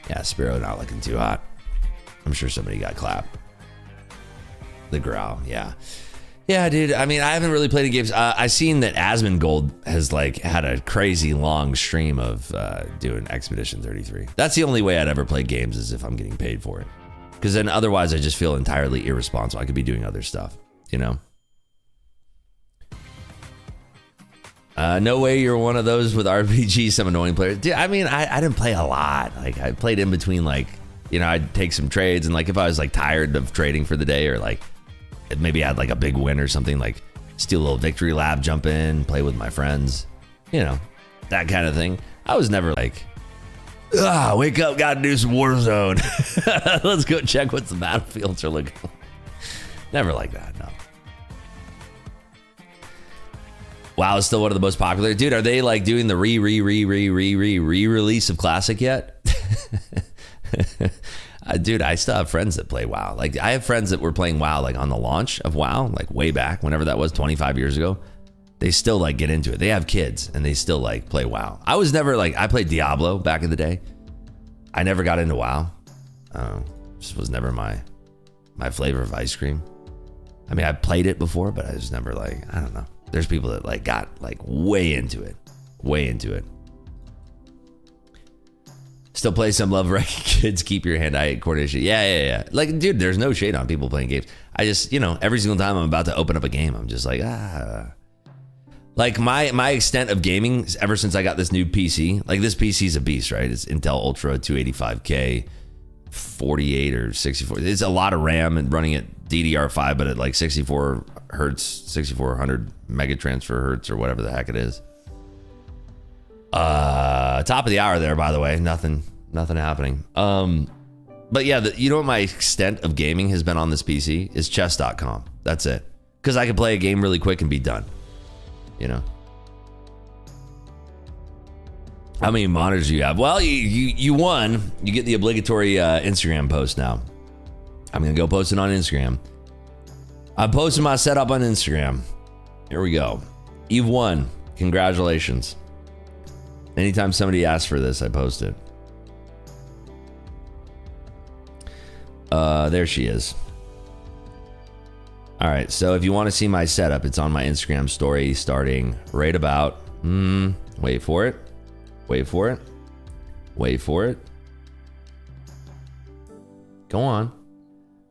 Yeah, Spiro not looking too hot. I'm sure somebody got clapped. The growl, yeah. Yeah, dude. I mean, I haven't really played any games. I seen that Asmongold has like had a crazy long stream of doing Expedition 33. That's the only way I'd ever play games is if I'm getting paid for it. Because then otherwise I just feel entirely irresponsible. I could be doing other stuff, you know? No way you're one of those with RPG, some annoying players. Dude, I mean, I didn't play a lot. Like I played in between, like, you know, I'd take some trades and like if I was like tired of trading for the day or like maybe I had like a big win or something, like steal a little victory lab, jump in, play with my friends, you know, that kind of thing. I was never like, wake up, gotta do some Warzone. Let's go check what the battlefields are looking like. Never like that, no. WoW is still one of the most popular. Dude, are they like doing the re-release of Classic yet? Dude, I still have friends that play WoW. Like I have friends that were playing WoW like on the launch of WoW, like way back, whenever that was, 25 years ago. They still like get into it. They have kids and they still like play WoW. I was never like, I played Diablo back in the day. I never got into WoW. Just was never my flavor of ice cream. I mean, I played it before, but I was never like, I don't know. There's people that like got like way into it. Still play some Love Wrecking Kids. Keep your hand-eye coordination. Yeah. Like, dude, there's no shade on people playing games. I just, you know, every single time I'm about to open up a game, I'm just like, Like my extent of gaming ever since I got this new PC, like this PC is a beast, right? It's Intel Ultra 285K, 48 or 64. It's a lot of RAM and running at DDR5, but at like 64 hertz, 6400 mega transfer hertz or whatever the heck it is. Top of the hour there, by the way. Nothing happening. But yeah, you know what my extent of gaming has been on this PC is chess.com. That's it. Because I can play a game really quick and be done. You know? How many monitors do you have? Well, you won. You get the obligatory Instagram post now. I'm going to go post it on Instagram. I'm posting my setup on Instagram. Here we go. You've won. Congratulations. Anytime somebody asks for this, I post it. There she is. All right, so if you want to see my setup, it's on my Instagram story starting right about, wait for it. Go on,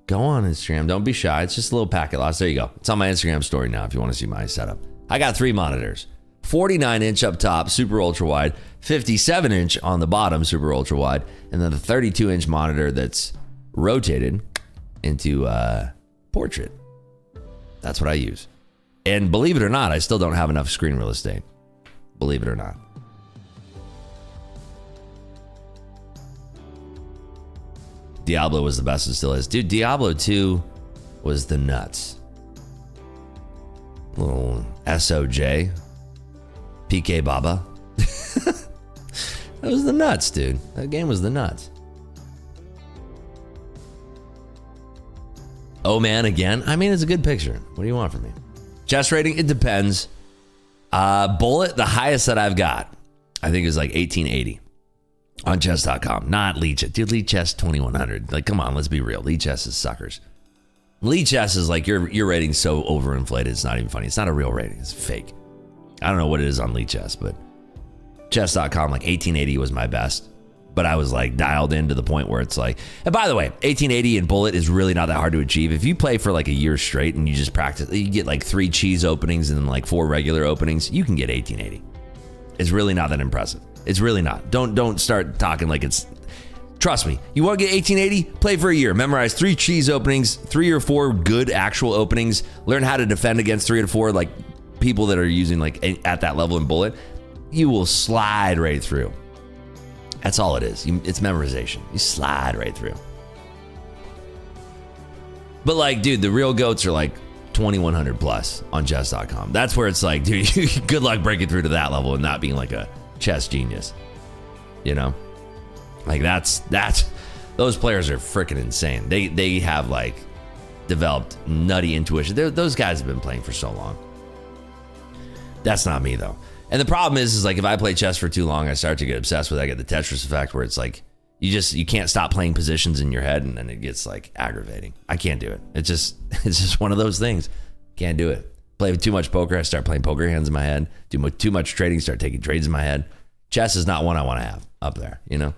Instagram. Don't be shy. It's just a little packet loss. There you go. It's on my Instagram story now if you want to see my setup. I got 3 monitors. 49-inch up top, super ultra wide, 57-inch on the bottom, super ultra wide, and then the 32-inch monitor that's rotated into portrait. That's what I use. And believe it or not, I still don't have enough screen real estate. Believe it or not. Diablo was the best and still is. Dude, Diablo 2 was the nuts. Little SOJ. PK Baba. That was the nuts, dude. That game was the nuts. Oh man, again? I mean, it's a good picture. What do you want from me? Chess rating, it depends. Bullet, the highest that I've got, I think is like 1880 on chess.com. Not Lead Chess. Dude, Lead Chess 2100. Like, come on, let's be real. Lead Chess is suckers. Lead Chess is like, your rating's so overinflated, it's not even funny. It's not a real rating. It's fake. I don't know what it is on Lead Chess, but Chess.com, like 1880 was my best. But I was like dialed in to the point where it's like, and by the way, 1880 and bullet is really not that hard to achieve. If you play for like a year straight and you just practice, you get like 3 cheese openings and then like 4 regular openings, you can get 1880. It's really not that impressive. It's really not. Don't start talking like it's, trust me, you want to get 1880, play for a year, memorize 3 cheese openings, 3 or 4 good actual openings, learn how to defend against 3 to 4 like people that are using like at that level in bullet. You will slide right through. That's all it is. It's memorization. You slide right through. But like, dude, the real goats are like 2100 plus on chess.com. That's where it's like, dude, good luck breaking through to that level and not being like a chess genius. You know? Like that's those players are freaking insane. They have like developed nutty intuition. Those guys have been playing for so long. That's not me though. And the problem is like if I play chess for too long, I start to get obsessed with it. I get the Tetris effect where it's like you can't stop playing positions in your head, and then it gets like aggravating. I can't do it. It's just one of those things. Can't do it. Play too much poker, I start playing poker hands in my head. Do too much trading, start taking trades in my head. Chess is not one I want to have up there, you know?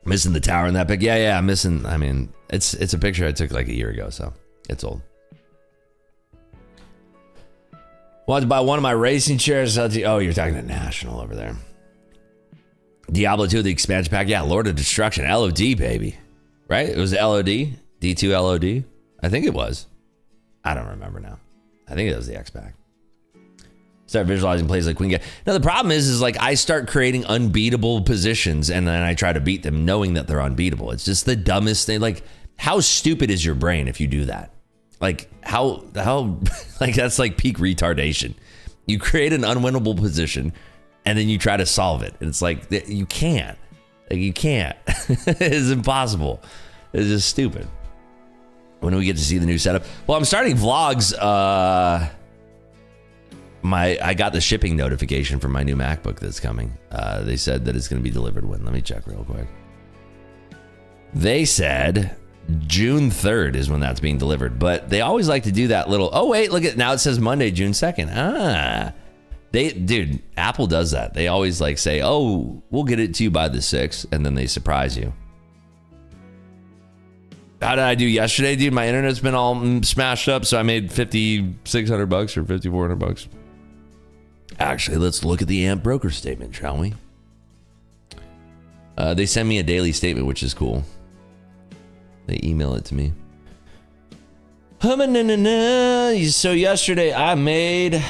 Missing the tower in that pic. Yeah, I'm missing. I mean, it's a picture I took like a year ago, so it's old. Wanted to buy one of my racing chairs. Oh, you're talking to National over there. Diablo 2, the expansion pack. Yeah, Lord of Destruction. LOD, baby. Right? It was LOD? D2 LOD? I think it was. I don't remember now. I think it was the X-Pack. Start visualizing plays like Queen Guy. Now, the problem is like I start creating unbeatable positions and then I try to beat them knowing that they're unbeatable. It's just the dumbest thing. Like, how stupid is your brain if you do that? Like how like that's like peak retardation. You create an unwinnable position and then you try to solve it. And it's like you can't. Like you can't. It's impossible. It's just stupid. When do we get to see the new setup? Well, I'm starting vlogs. I got the shipping notification for my new MacBook that's coming. They said that it's going to be delivered when? Let me check real quick. They said June 3rd is when that's being delivered, but they always like to do that little, oh wait, look at, now it says Monday, June 2nd. Dude, Apple does that. They always like say, oh, we'll get it to you by the 6th, and then they surprise you. How did I do yesterday, dude? My internet's been all smashed up, so I made $5,600 or $5,400. Actually, let's look at the AMP broker statement, shall we? They send me a daily statement, which is cool. They email it to me. So yesterday I made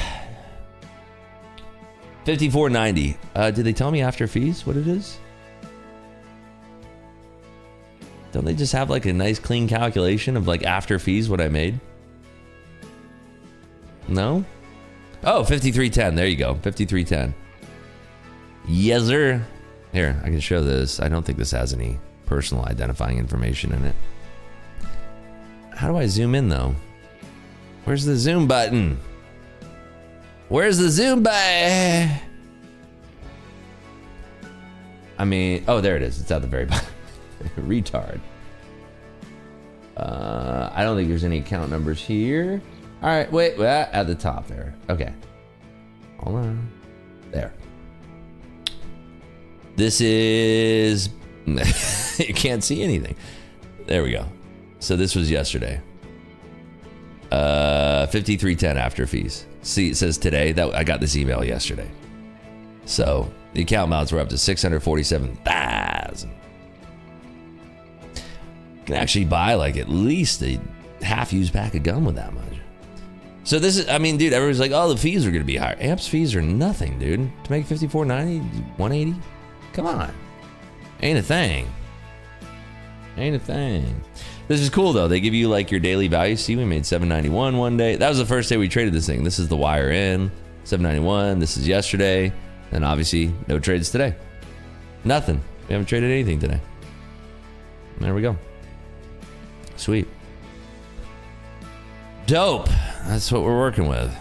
$54.90. Did they tell me after fees what it is? Don't they just have like a nice clean calculation of like after fees what I made? No? Oh, 53.10. There you go. 53.10. Yes, sir. Here, I can show this. I don't think this has any personal identifying information in it. How do I zoom in though? Where's the zoom button? Where's the zoom button? I mean, oh, there it is. It's at the very bottom. Retard. I don't think there's any account numbers here. All right, wait, at the top there. Okay. Hold on. There. This is, you can't see anything. There we go. So this was yesterday. 53.10 after fees. See, it says today. That I got this email yesterday. So the account amounts were up to 647,000. You can actually buy like at least a half-used pack of gum with that much. So this is, I mean, dude, everybody's like, oh, the fees are going to be higher. Amp's fees are nothing, dude. To make $54.90, $180? Come on. Ain't a thing. Ain't a thing. This is cool, though. They give you, like, your daily value. See, we made $791 one day. That was the first day we traded this thing. This is the wire in. $791. This is yesterday. And obviously, no trades today. Nothing. We haven't traded anything today. There we go. Sweet. Dope. That's what we're working with.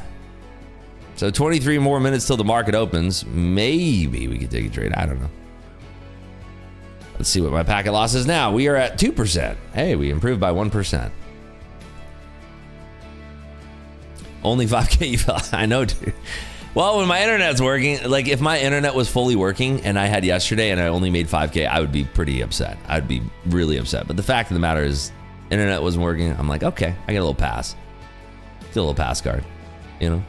So 23 more minutes till the market opens. Maybe we could take a trade. I don't know. Let's see what my packet loss is now. We are at 2%. Hey, we improved by 1%. Only 5K you felt. I know, dude. Well, when my internet's working, like if my internet was fully working and I had yesterday and I only made 5K, I would be pretty upset. I'd be really upset. But the fact of the matter is, internet wasn't working. I'm like, okay, I get a little pass. Get a little pass card, you know?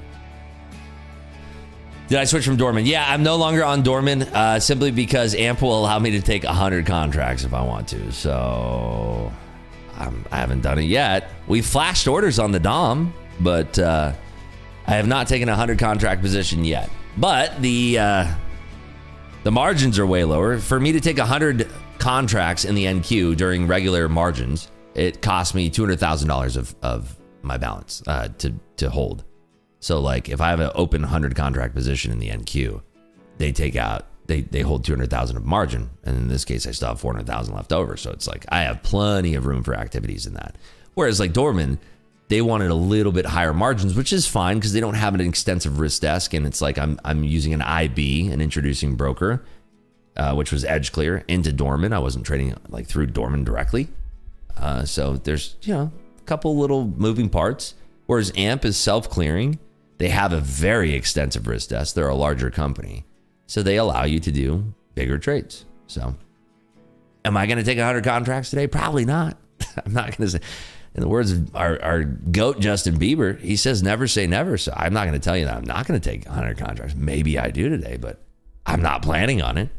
Did I switch from Dorman? Yeah, I'm no longer on Dorman simply because AMP will allow me to take 100 contracts if I want to. So I haven't done it yet. We flashed orders on the DOM, but I have not taken a 100 contract position yet. But the margins are way lower. For me to take 100 contracts in the NQ during regular margins, it cost me $200,000 of my balance to hold. So like if I have an open 100 contract position in the NQ, they take out, they hold 200,000 of margin. And in this case, I still have 400,000 left over. So it's like, I have plenty of room for activities in that. Whereas like Dorman, they wanted a little bit higher margins, which is fine because they don't have an extensive risk desk. And it's like, I'm using an IB, an introducing broker, which was edge clear into Dorman. I wasn't trading like through Dorman directly. So there's, you know, a couple little moving parts. Whereas AMP is self-clearing. They have a very extensive risk desk. They're a larger company. So they allow you to do bigger trades. So am I going to take 100 contracts today? Probably not. I'm not going to say, in the words of our GOAT, Justin Bieber, he says, never say never. So I'm not going to tell you that I'm not going to take 100 contracts. Maybe I do today, but I'm not planning on it.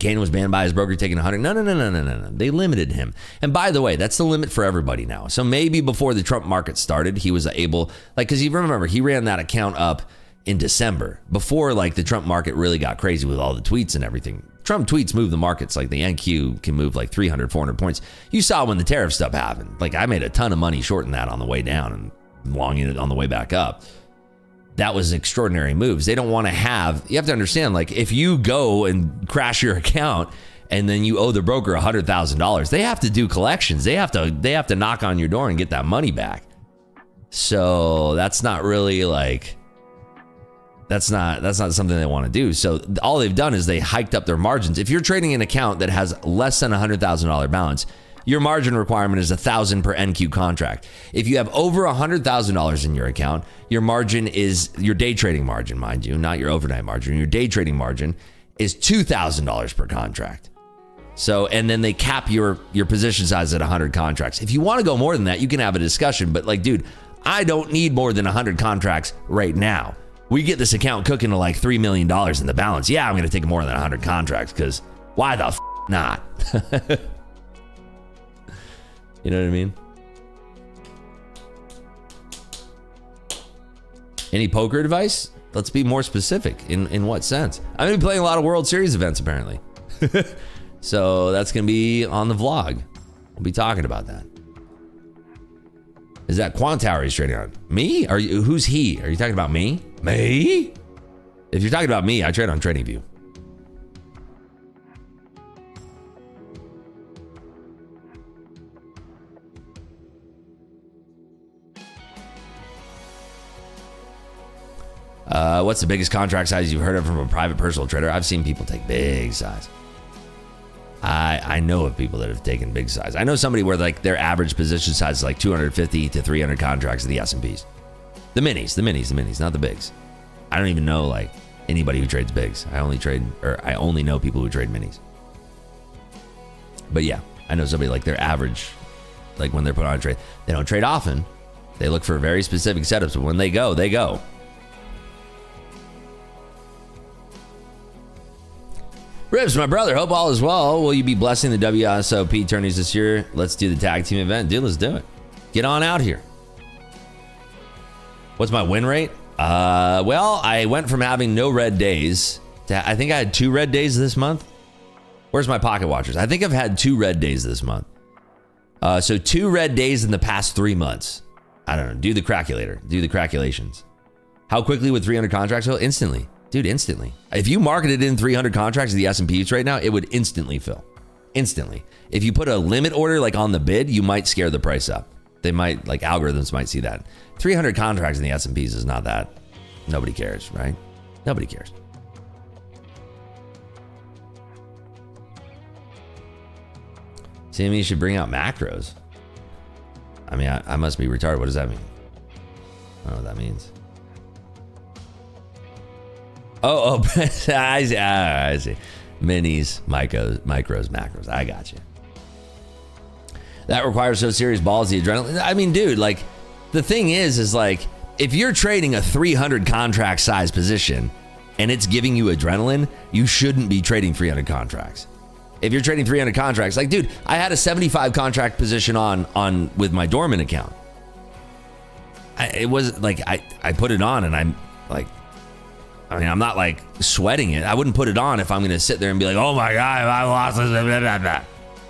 Kane was banned by his broker taking 100. No. They limited him. And by the way, that's the limit for everybody now. So maybe before the Trump market started, he was able, like, because you remember, he ran that account up in December before like the Trump market really got crazy with all the tweets and everything. Trump tweets move the markets. Like the NQ can move like 300, 400 points. You saw when the tariff stuff happened. Like I made a ton of money shorting that on the way down and longing it on the way back up. That was extraordinary moves. They don't want to have, you have to understand, like if you go and crash your account and then you owe the broker $100,000, they have to do collections. They have to knock on your door and get that money back. So that's not really like, that's not something they want to do. So all they've done is they hiked up their margins. If you're trading an account that has less than $100,000 balance, your margin requirement is $1,000 per NQ contract. If you have over $100,000 in your account, your margin is your day trading margin, mind you, not your overnight margin. Your day trading margin is $2,000 per contract. So, and then they cap your position size at 100 contracts. If you want to go more than that, you can have a discussion. But like, dude, I don't need more than 100 contracts right now. We get this account cooking to like $3 million in the balance. Yeah, I'm going to take more than 100 contracts because why the not? You know what I mean? Any poker advice? Let's be more specific. In what sense? I'm going to be playing a lot of World Series events, apparently. So that's going to be on the vlog. We'll be talking about that. Is that Quant Tower he's trading on? Me? Who's he? Are you talking about me? Me? If you're talking about me, I trade on TradingView. What's the biggest contract size you've heard of from a private personal trader? I've seen people take big size. I know of people that have taken big size. I know somebody where like their average position size is like 250 to 300 contracts of the S&Ps. The minis, not the bigs. I don't even know like anybody who trades bigs. I only know people who trade minis. But yeah, I know somebody like their average, like when they're put on a trade, they don't trade often. They look for very specific setups, but when they go, they go. Ribs, my brother, hope all is well. Will you be blessing the WSOP tourneys this year? Let's do the tag team event. Dude, let's do it. Get on out here. What's my win rate? Well, I went from having no red days to, I think I had 2 red days this month. Where's my pocket watchers? I think I've had 2 red days this month. So 2 red days in the past 3 months. I don't know. Do the calculator. Do the calculations. How quickly would 300 contracts fill? Instantly. Dude, instantly. If you marketed in 300 contracts of the S&Ps right now, it would instantly fill. Instantly. If you put a limit order like on the bid, you might scare the price up. They might, like algorithms might see that. 300 contracts in the S&Ps is not that. Nobody cares, right? Nobody cares. CME should bring out macros. I mean, I must be retarded. What does that mean? I don't know what that means. Oh, I see. I see. Minis, micros, macros. I got you. That requires so serious balls, the adrenaline. I mean, dude, like, the thing is like, if you're trading a 300 contract size position and it's giving you adrenaline, you shouldn't be trading 300 contracts. If you're trading 300 contracts, like, dude, I had a 75 contract position on with my dormant account. It was like, I put it on and I'm like, I mean, I'm not like sweating it. I wouldn't put it on if I'm going to sit there and be like, oh my God, I lost this, blah, blah, blah.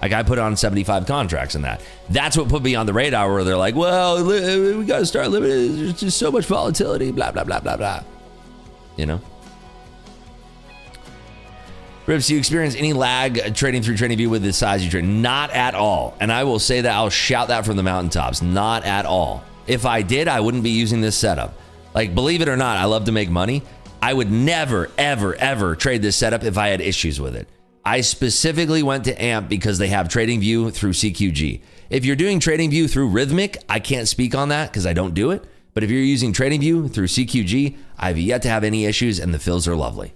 Like, I put on 75 contracts in that. That's what put me on the radar where they're like, well, we got to start limiting. There's just so much volatility, blah, blah, blah, blah, blah. You know? Rips, do you experience any lag trading through TradingView with the size you trade? Not at all. And I will say that, I'll shout that from the mountaintops. Not at all. If I did, I wouldn't be using this setup. Like, believe it or not, I love to make money. I would never, ever, ever trade this setup if I had issues with it. I specifically went to AMP because they have TradingView through CQG. If you're doing TradingView through Rhythmic, I can't speak on that because I don't do it. But if you're using TradingView through CQG, I've yet to have any issues and the fills are lovely.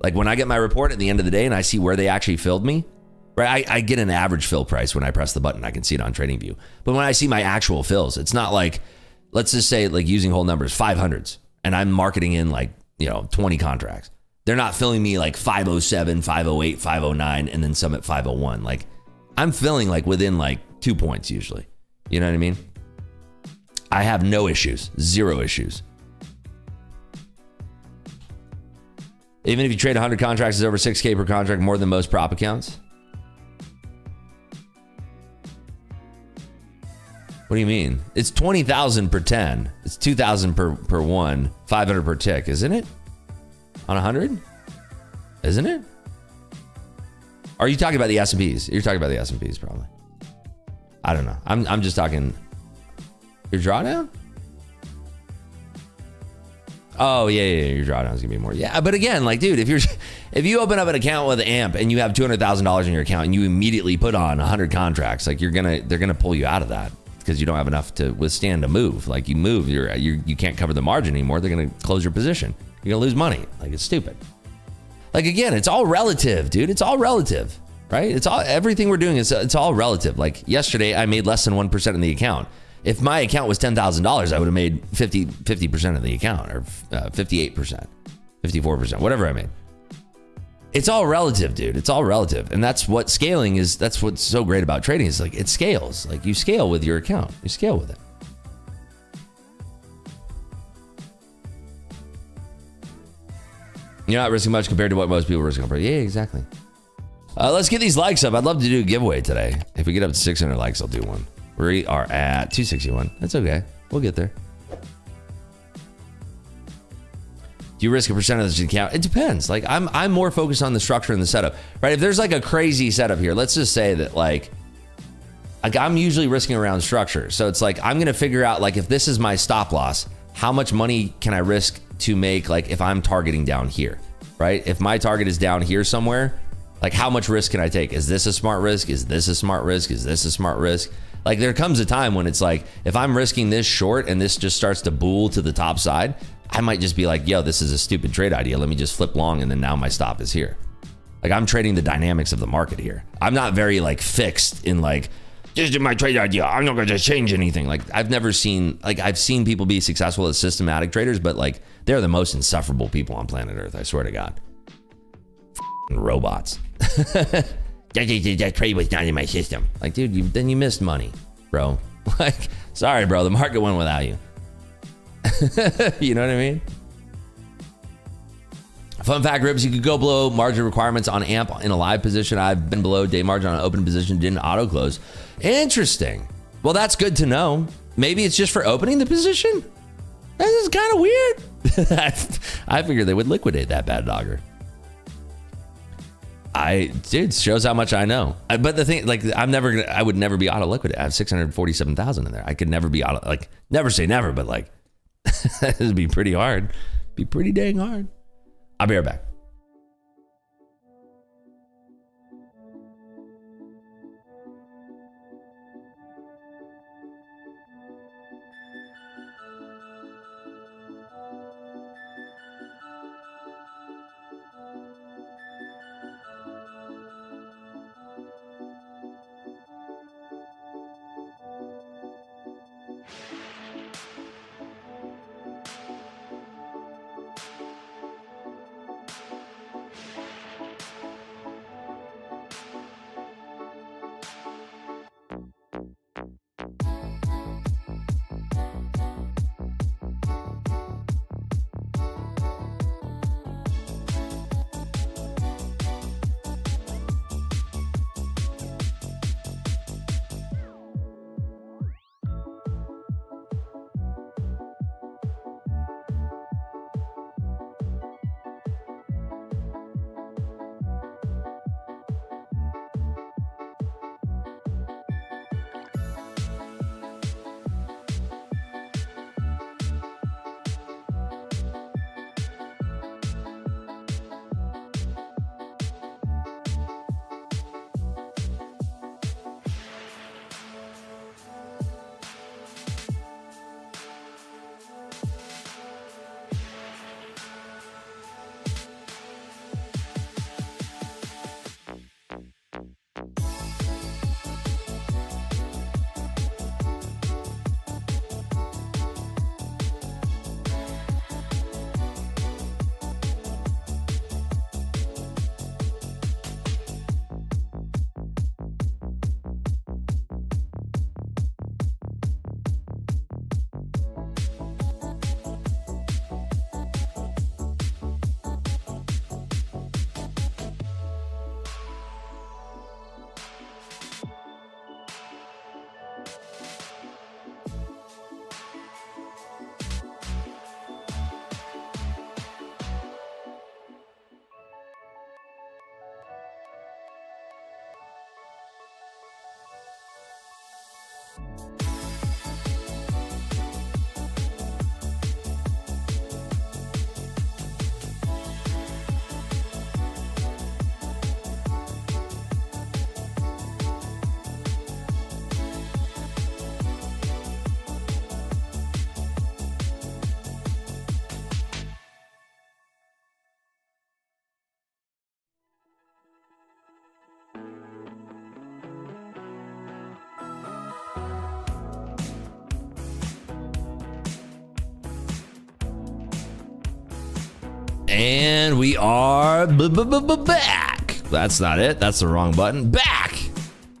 Like, when I get my report at the end of the day and I see where they actually filled me, right? I get an average fill price when I press the button. I can see it on TradingView. But when I see my actual fills, it's not like, let's just say, like, using whole numbers, 500s, and I'm marketing in like, 20 contracts. They're not filling me like 507, 508, 509, and then some at 501. Like, I'm filling like within like 2 points usually. You know what I mean? I have no issues, zero issues. Even if you trade 100 contracts, is over 6K per contract, more than most prop accounts. What do you mean? It's 20,000 per 10. It's 2,000 per one, 500 per tick, isn't it? On 100? Isn't it? Are you talking about the S&Ps? You're talking about the S&Ps probably. I don't know. I'm just talking your drawdown? Oh, yeah, your drawdown's gonna be more. Yeah, but again, like, dude, if you open up an account with AMP and you have $200,000 in your account and you immediately put on 100 contracts, like, they're gonna pull you out of that because you don't have enough to withstand a move. Like, you move, you can't cover the margin anymore. They're gonna close your position. You're gonna lose money. Like, it's stupid. Like, again, it's all relative, dude. It's all relative, right? It's all, everything we're doing is, it's all relative. Like, yesterday I made less than 1% in the account. If my account was $10,000, I would have made 50% of the account, or 58%, 54%, whatever I made. It's all relative, dude. It's all relative. And that's what scaling is. That's what's so great about trading is, like, it scales. Like, you scale with your account. You scale with it. You're not risking much compared to what most people are risking. Yeah, exactly. Let's get these likes up. I'd love to do a giveaway today. If we get up to 600 likes, I'll do one. We are at 261. That's okay. We'll get there. Do you risk a percent of this account? It depends. Like, I'm more focused on the structure and the setup, right? If there's like a crazy setup here, let's just say that like I'm usually risking around structure. So it's like, I'm going to figure out, like, if this is my stop loss, how much money can I risk to make, like, if I'm targeting down here, right? If my target is down here somewhere, like, how much risk can I take? Is this a smart risk? Is this a smart risk? Is this a smart risk? Like, there comes a time when it's like, if I'm risking this short and this just starts to bull to the top side, I might just be like, yo, this is a stupid trade idea. Let me just flip long, and then now my stop is here. Like, I'm trading the dynamics of the market here. I'm not very, like, fixed in, like, this is my trade idea. I'm not going to change anything. Like, I've seen people be successful as systematic traders, but, like, they're the most insufferable people on planet Earth. I swear to God. Robots. That trade was not in my system. Like, dude, then you missed money, bro. Like, sorry, bro. The market went without you. You know what I mean? Fun fact, Ribs, you could go below margin requirements on AMP in a live position. I've been below day margin on an open position, didn't auto close. Interesting. Well, that's good to know. Maybe it's just for opening the position? That is kind of weird. I figured they would liquidate that bad dogger. Dude, shows how much I know. But the thing, like, I would never be auto liquidate. I have 647,000 in there. I could never be auto, like, never say never, but like, it would be pretty hard. Be pretty dang hard. I'll be right back. And we are back. That's not it. That's the wrong button. Back.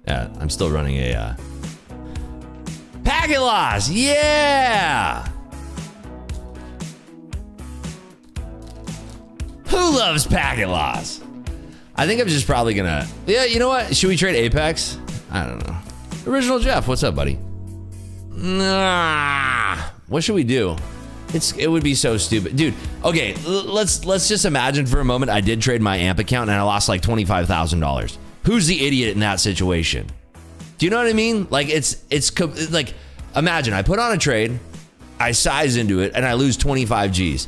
Yeah, I'm still running a packet loss. Yeah. Who loves packet loss? I think I'm just probably gonna. Yeah, you know what? Should we trade Apex? I don't know. Original Jeff, what's up, buddy? Nah. What should we do? It would be so stupid, dude. Okay, let's just imagine for a moment I did trade my AMP account and I lost like $25,000. Who's the idiot in that situation? Do you know what I mean? Like it's like, imagine I put on a trade, I size into it, and I lose 25 G's.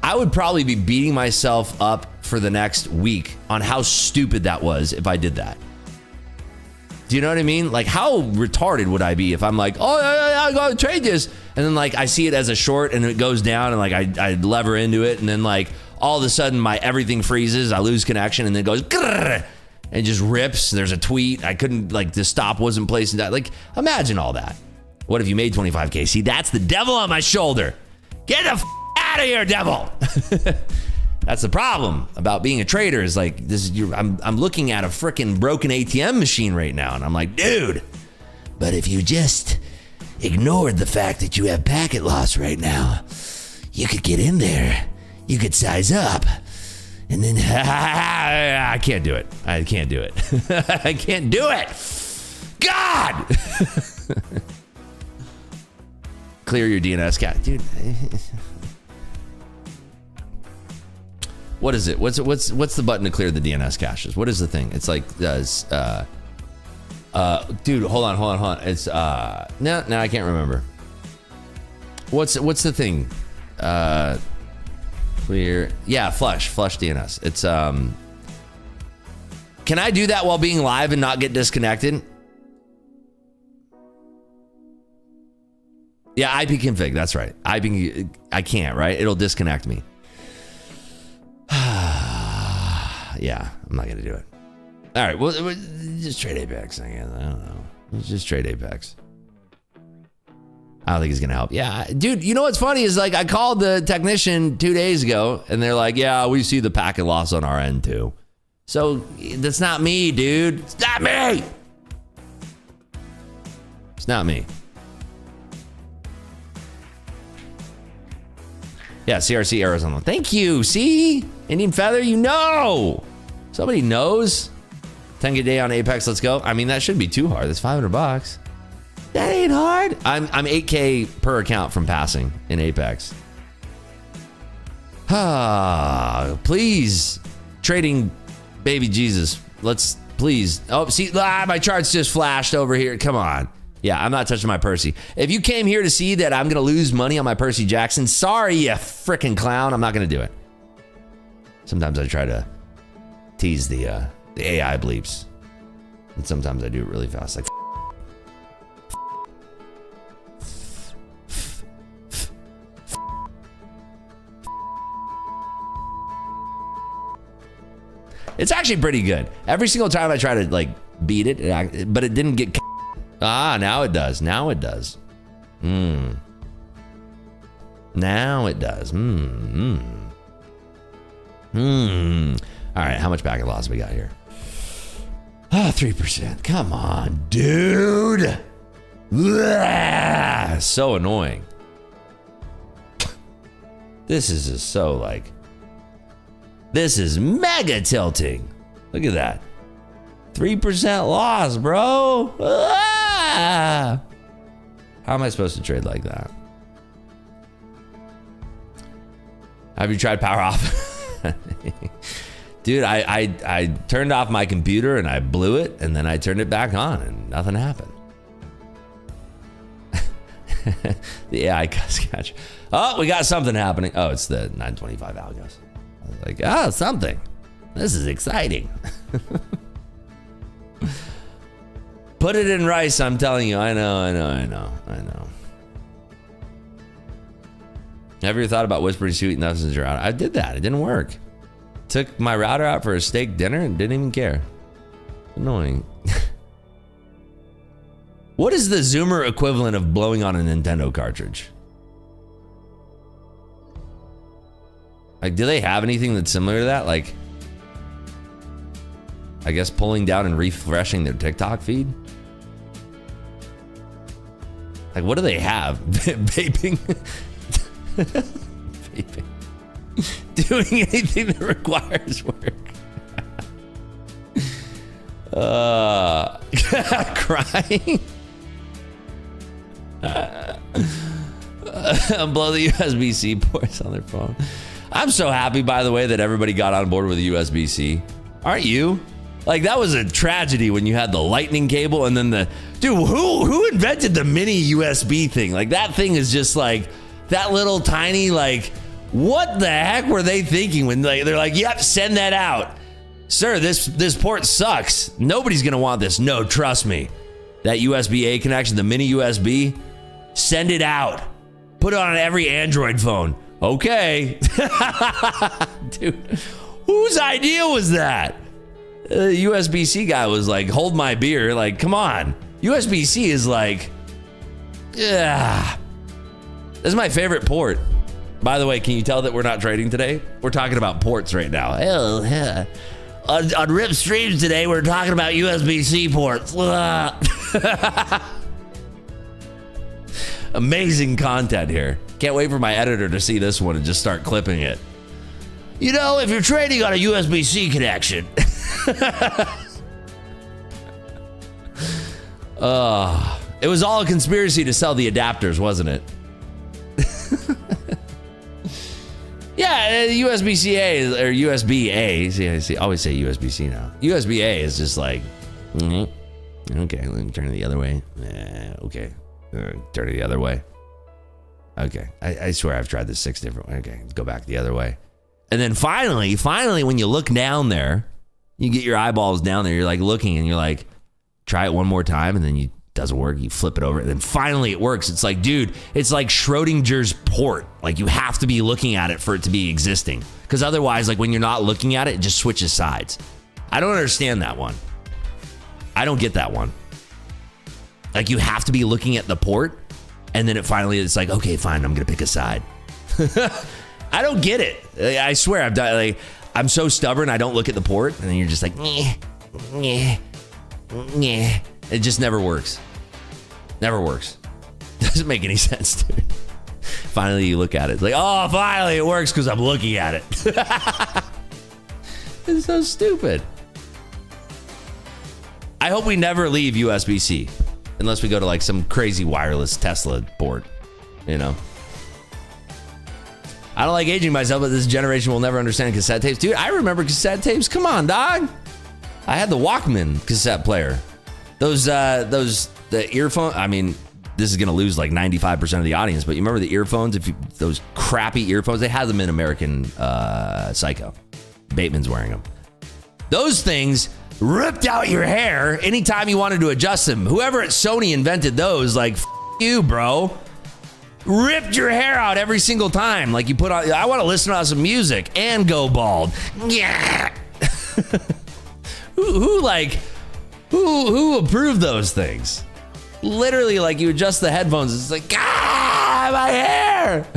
I would probably be beating myself up for the next week on how stupid that was if I did that. Do you know what I mean? Like, how retarded would I be if I'm like, oh, yeah, I gotta trade this, and then like I see it as a short and it goes down and like I lever into it, and then like all of a sudden my everything freezes, I lose connection, and then it goes grrr, and just rips. There's a tweet. I couldn't, like, the stop wasn't placed in that. Like, imagine all that. What if you made 25K? See, that's the devil on my shoulder. Get the out of here, devil. That's the problem about being a trader, is like this. I'm looking at a freaking broken ATM machine right now, and I'm like, dude. But if you just ignored the fact that you have packet loss right now, you could get in there. You could size up, and then I can't do it. I can't do it. I can't do it. God. Clear your DNS cache, dude. What is it? What's the button to clear the DNS caches? What is the thing? It's like dude, hold on. It's no, I can't remember. What's the thing? Clear. Yeah, flush DNS. It's can I do that while being live and not get disconnected? Yeah, IP config. That's right. I can't, right? It'll disconnect me. Yeah, I'm not gonna do it. All right, well, just trade Apex, I guess. I don't know. Let's just trade Apex. I don't think it's gonna help. Yeah, dude, you know what's funny is, like, I called the technician 2 days ago, and they're like, yeah, we see the packet loss on our end too. So that's not me, dude. It's not me. It's not me. Yeah, CRC Arizona. Thank you. See? Indian Feather, you know. Somebody knows. 10K day on Apex, let's go. I mean, that shouldn't be too hard. That's $500. That ain't hard. I'm 8K per account from passing in Apex. Please. Trading baby Jesus. Let's please. Oh, see, my charts just flashed over here. Come on. Yeah, I'm not touching my Percy. If you came here to see that I'm going to lose money on my Percy Jackson, sorry, you freaking clown. I'm not going to do it. Sometimes I try to tease the AI bleeps. And sometimes I do it really fast. Like, it's actually pretty good. Every single time I try to, like, beat it, but it didn't get... now it does. Now it does. Now it does. All right, how much packet loss we got here? 3%. Come on, dude. So annoying. This is just so, like... This is mega tilting. Look at that. 3% loss, bro. How am I supposed to trade like that? Have you tried power off? Dude, I turned off my computer and I blew it, and then I turned it back on and nothing happened. The AI catch. Oh, we got something happening. Oh, it's the 925 algos. I was like, oh, something. This is exciting. Put it in rice, I'm telling you. I know. Have you ever thought about whispering sweet nothings around? I did that. It didn't work. Took my router out for a steak dinner and didn't even care. Annoying. What is the Zoomer equivalent of blowing on a Nintendo cartridge? Like, do they have anything that's similar to that? Like, I guess pulling down and refreshing their TikTok feed? Like, what do they have? Vaping? Vaping. Doing anything that requires work. Crying. Blow the USB-C ports on their phone. I'm so happy, by the way, that everybody got on board with the USB-C. Aren't you? Like, that was a tragedy when you had the lightning cable and then the... Dude, who invented the mini USB thing? Like, that thing is just like that little tiny, like, what the heck were they thinking when they're like, yep, send that out. Sir, this port sucks. Nobody's going to want this. No, trust me. That USB-A connection, the mini USB, send it out. Put it on every Android phone. Okay. Dude, whose idea was that? The USB-C guy was like, hold my beer. Like, come on. USB-C is like, yeah. This is my favorite port. By the way, can you tell that we're not trading today? We're talking about ports right now. Hell yeah. On RIP streams today, we're talking about USB-C ports. Amazing content here. Can't wait for my editor to see this one and just start clipping it. You know, if you're trading on a USB-C connection. It was all a conspiracy to sell the adapters, wasn't it? Yeah, USB-C-A or USB-A. See, I always say USB-C now. USB-A is just like, okay, let me turn it the other way. Okay, turn it the other way. Okay, I swear I've tried this 6 different ways. Okay, let's go back the other way. And then finally, when you look down there, you get your eyeballs down there, you're like looking and you're like, try it one more time, and then it doesn't work. You flip it over, and then finally it works. It's like, dude, it's like Schrodinger's port. Like, you have to be looking at it for it to be existing. Because otherwise, like, when you're not looking at it, it just switches sides. I don't understand that one. I don't get that one. Like, you have to be looking at the port, and then it's like, okay, fine, I'm gonna pick a side. I don't get it. I swear, I've done, like, I'm so stubborn, I don't look at the port, and then you're just like, nyeh. It just never works. Never works. Doesn't make any sense, dude. Finally, you look at it. It's like, oh, finally it works because I'm looking at it. It's so stupid. I hope we never leave USB-C unless we go to like some crazy wireless Tesla board, you know? I don't like aging myself, but this generation will never understand cassette tapes. Dude, I remember cassette tapes. Come on, dog. I had the Walkman cassette player. The earphone. I mean, this is gonna lose like 95% of the audience, but you remember the earphones? Those crappy earphones, they had them in American Psycho. Bateman's wearing them. Those things ripped out your hair anytime you wanted to adjust them. Whoever at Sony invented those, like, F you, bro. Ripped your hair out every single time. Like, you put on, I want to listen to some music and go bald. Yeah. Who approved those things? Literally, like, you adjust the headphones, it's like, ah, my hair.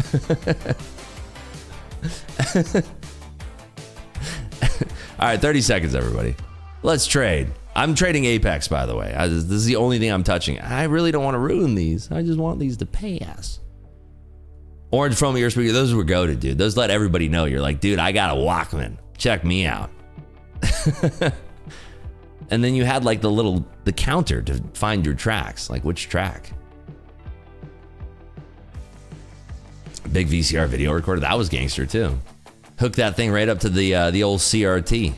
All right, 30 seconds, everybody. Let's trade. I'm trading Apex, by the way. This is the only thing I'm touching. I really don't want to ruin these. I just want these to pass. Orange foam ear speaker, those were goated, dude. Those let everybody know. You're like, dude, I got a Walkman. Check me out. And then you had like the counter to find your tracks, like which track. Big VCR video recorder, that was gangster too. Hook that thing right up to the old CRT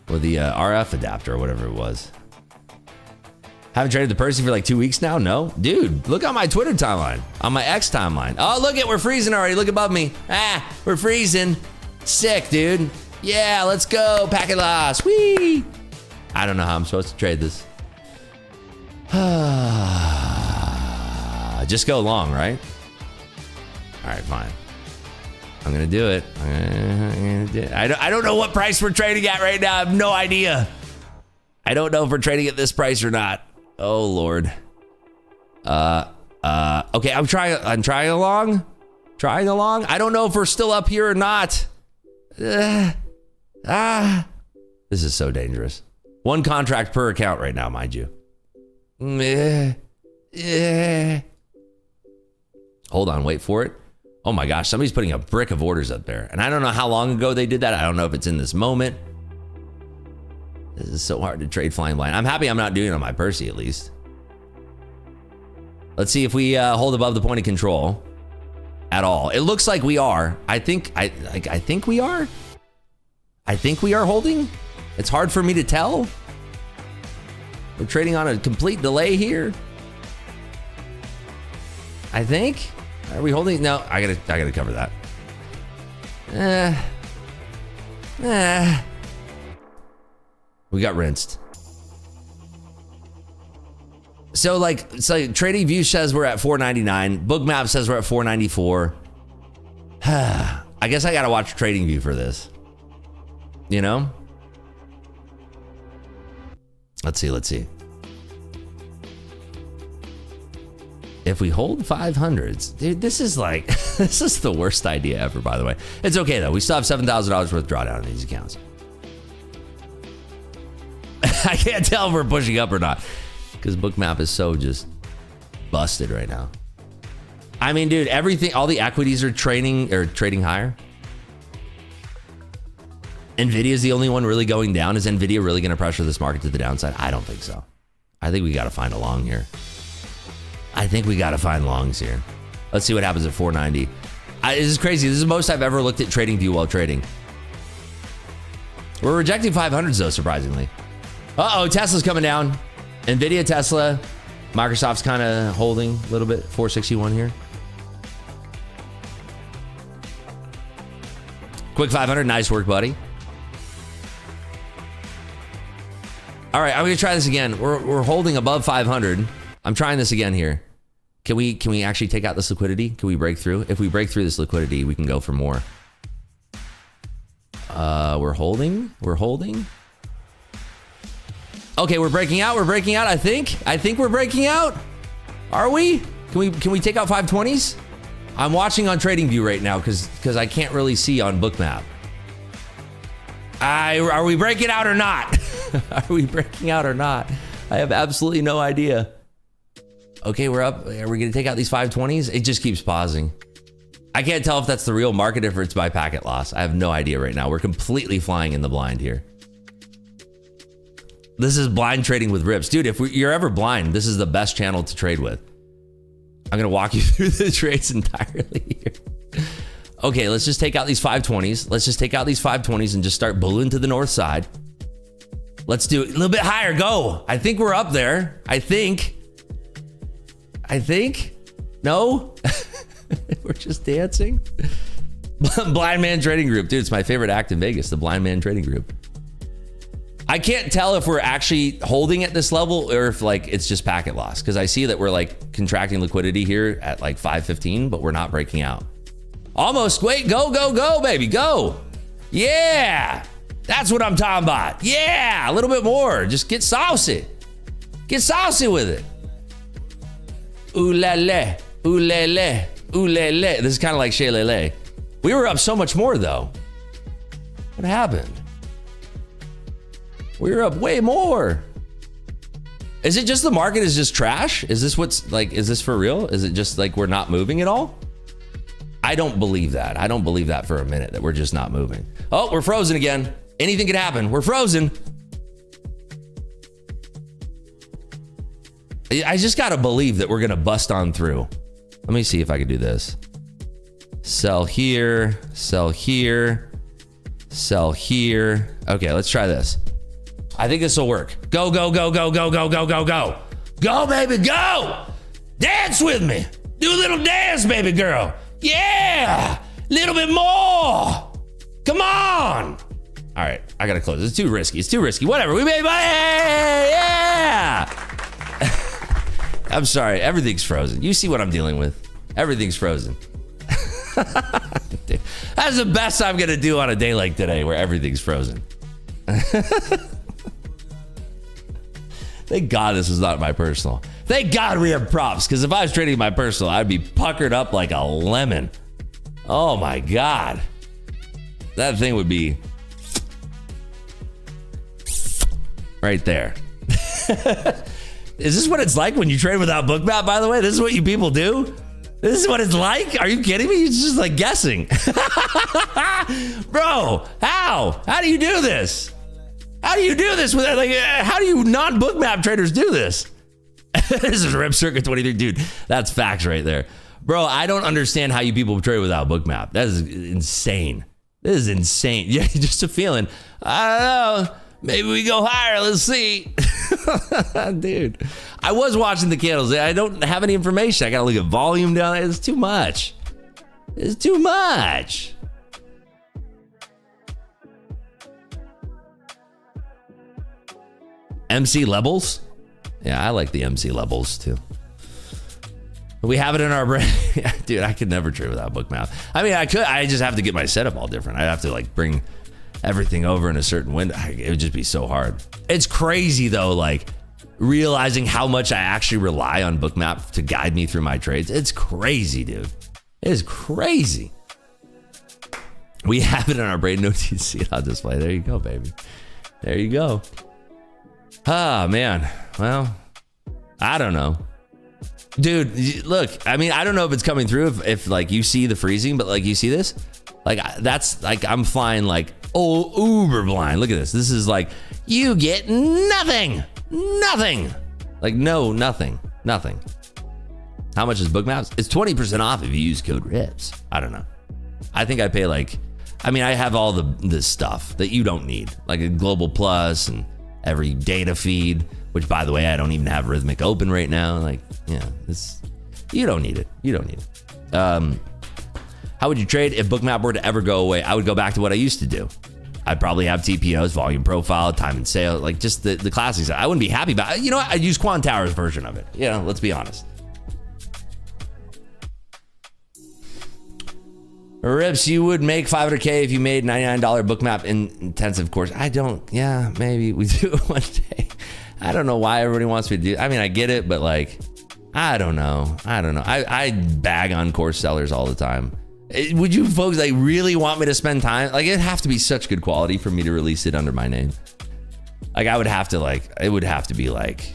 with the RF adapter or whatever it was. Haven't traded the Percy for like 2 weeks now? No, dude, look on my Twitter timeline, on my X timeline. Oh, look it, we're freezing already. Look above me. Ah, we're freezing. Sick, dude. Yeah, let's go. Packet loss. Whee! I don't know how I'm supposed to trade this. Just go long, right? All right, fine. I'm gonna do it. I don't know what price we're trading at right now. I have no idea. I don't know if we're trading at this price or not. Oh Lord. Okay, I'm trying along. Trying the long. I don't know if we're still up here or not. This is so dangerous. One contract per account right now, mind you. Hold on, wait for it. Oh my gosh, somebody's putting a brick of orders up there. And I don't know how long ago they did that. I don't know if it's in this moment. This is so hard to trade flying blind. I'm happy I'm not doing it on my Percy at least. Let's see if we hold above the point of control at all. It looks like we are. I think we are. I think we are holding. It's hard for me to tell. We're trading on a complete delay here. I think. Are we holding? No, I gotta cover that. We got rinsed. So like, Trading View says we're at 499. Bookmap says we're at 494. I guess I gotta watch Trading View for this. You know? Let's see. If we hold 500s, dude, this is like, this is the worst idea ever, by the way. It's okay though. We still have $7,000 worth drawdown in these accounts. I can't tell if we're pushing up or not because Bookmap is so just busted right now. I mean, dude, everything, all the equities are trading higher. Nvidia is the only one really going down. Is Nvidia really going to pressure this market to the downside? I don't think so. I think we got to find a long here. I think we got to find longs here. Let's see what happens at 490. This is crazy. This is the most I've ever looked at Trading View while trading. We're rejecting 500s though, surprisingly. Uh-oh, Tesla's coming down. Nvidia, Tesla. Microsoft's kind of holding a little bit. 461 here. Quick 500. Nice work, buddy. All right, I'm going to try this again. We're holding above 500. I'm trying this again here. Can we actually take out this liquidity? Can we break through? If we break through this liquidity, we can go for more. We're holding. Okay, we're breaking out. I think we're breaking out. Are we? Can we take out 520s? I'm watching on Trading View right now because I can't really see on Bookmap. Are we breaking out or not? Are we breaking out or not? I have absolutely no idea. Okay, we're up. Are we going to take out these 520s? It just keeps pausing. I can't tell if that's the real market or if it's by packet loss. I have no idea right now. We're completely flying in the blind here. This is blind trading with rips. Dude, if you're ever blind, this is the best channel to trade with. I'm going to walk you through the trades entirely here. Okay, let's just take out these 520s. Let's just take out these 520s and just start ballooning to the north side. Let's do it a little bit higher. Go. I think we're up there. I think. No? We're just dancing. Blind Man Trading Group. Dude, it's my favorite act in Vegas, the Blind Man Trading Group. I can't tell if we're actually holding at this level or if like it's just packet loss because I see that we're like contracting liquidity here at like 515, but we're not breaking out. Almost. Wait, go, baby, go. Yeah, that's what I'm talking about. Yeah, a little bit more. Just get saucy. Get saucy with it. Ooh la la, ooh la la, ooh la la. This is kind of like Chez Lele. We were up so much more though. What happened? We were up way more. Is it just the market is just trash? Is this what's like, is this for real? Is it just like we're not moving at all? I don't believe that. I don't believe that for a minute that we're just not moving. Oh, we're frozen again. Anything could happen. We're frozen. I just got to believe that we're going to bust on through. Let me see if I can do this. Sell here, sell here, sell here. Okay, let's try this. I think this will work. Go, go, go, go, go, go, go, go, go. Go, baby, go. Dance with me. Do a little dance, baby girl. Yeah, a little bit more. Come on. All right, I got to close. It's too risky. It's too risky. Whatever. We made money. Yeah. I'm sorry. Everything's frozen. You see what I'm dealing with. Everything's frozen. That's the best I'm going to do on a day like today where everything's frozen. Thank God this is not my personal. Thank God we have props, because if I was trading my personal, I'd be puckered up like a lemon. Oh my God. That thing would be right there. Is this what it's like when you trade without Bookmap, by the way? This is what you people do? This is what it's like? Are you kidding me? It's just like guessing. Bro, how? How do you do this? How do you do this? How do you non-Bookmap traders do this? This is Rip Circuit 23. Dude, that's facts right there. Bro, I don't understand how you people trade without Bookmap. That is insane. This is insane. Yeah, just a feeling. I don't know. Maybe we go higher. Let's see. Dude, I was watching the candles. I don't have any information. I got to look at volume down there. It's too much. It's too much. MC levels? Yeah, I like the MC levels too. We have it in our brain. Dude, I could never trade without Bookmap. I mean, I could. I just have to get my setup all different. I'd have to like bring everything over in a certain window. It would just be so hard. It's crazy though, like realizing how much I actually rely on Bookmap to guide me through my trades. It's crazy, dude. It is crazy. We have it in our brain. No TC on display. There you go, baby. There you go. Ah, man. Well, I don't know. Dude, look, I mean, I don't know if it's coming through if like you see the freezing, but like you see this, like that's like I'm flying like, oh, uber blind. Look at this. This is like, you get nothing. Like, no, nothing. How much is Bookmaps? It's 20% off if you use code RIPS. I don't know. I think I pay like, I mean, I have all the stuff that you don't need, like a Global Plus and every data feed, which by the way, I don't even have Rhythmic open right now. Like, yeah, this, you don't need it. How would you trade if Bookmap were to ever go away? I would go back to what I used to do. I'd probably have TPOs, volume profile, time and sale, like just the classics. I wouldn't be happy about it. You know what? I'd use Quan Tower's version of it. You know, let's be honest. Rips, you would make $500K if you made $99 Bookmap intensive course. I don't, yeah, maybe we do it one day. I don't know why everybody wants me to do, I mean, I get it, but like, I don't know. I bag on course sellers all the time. Would you folks like really want me to spend time? Like, it'd have to be such good quality for me to release it under my name. Like, I would have to like, it would have to be like,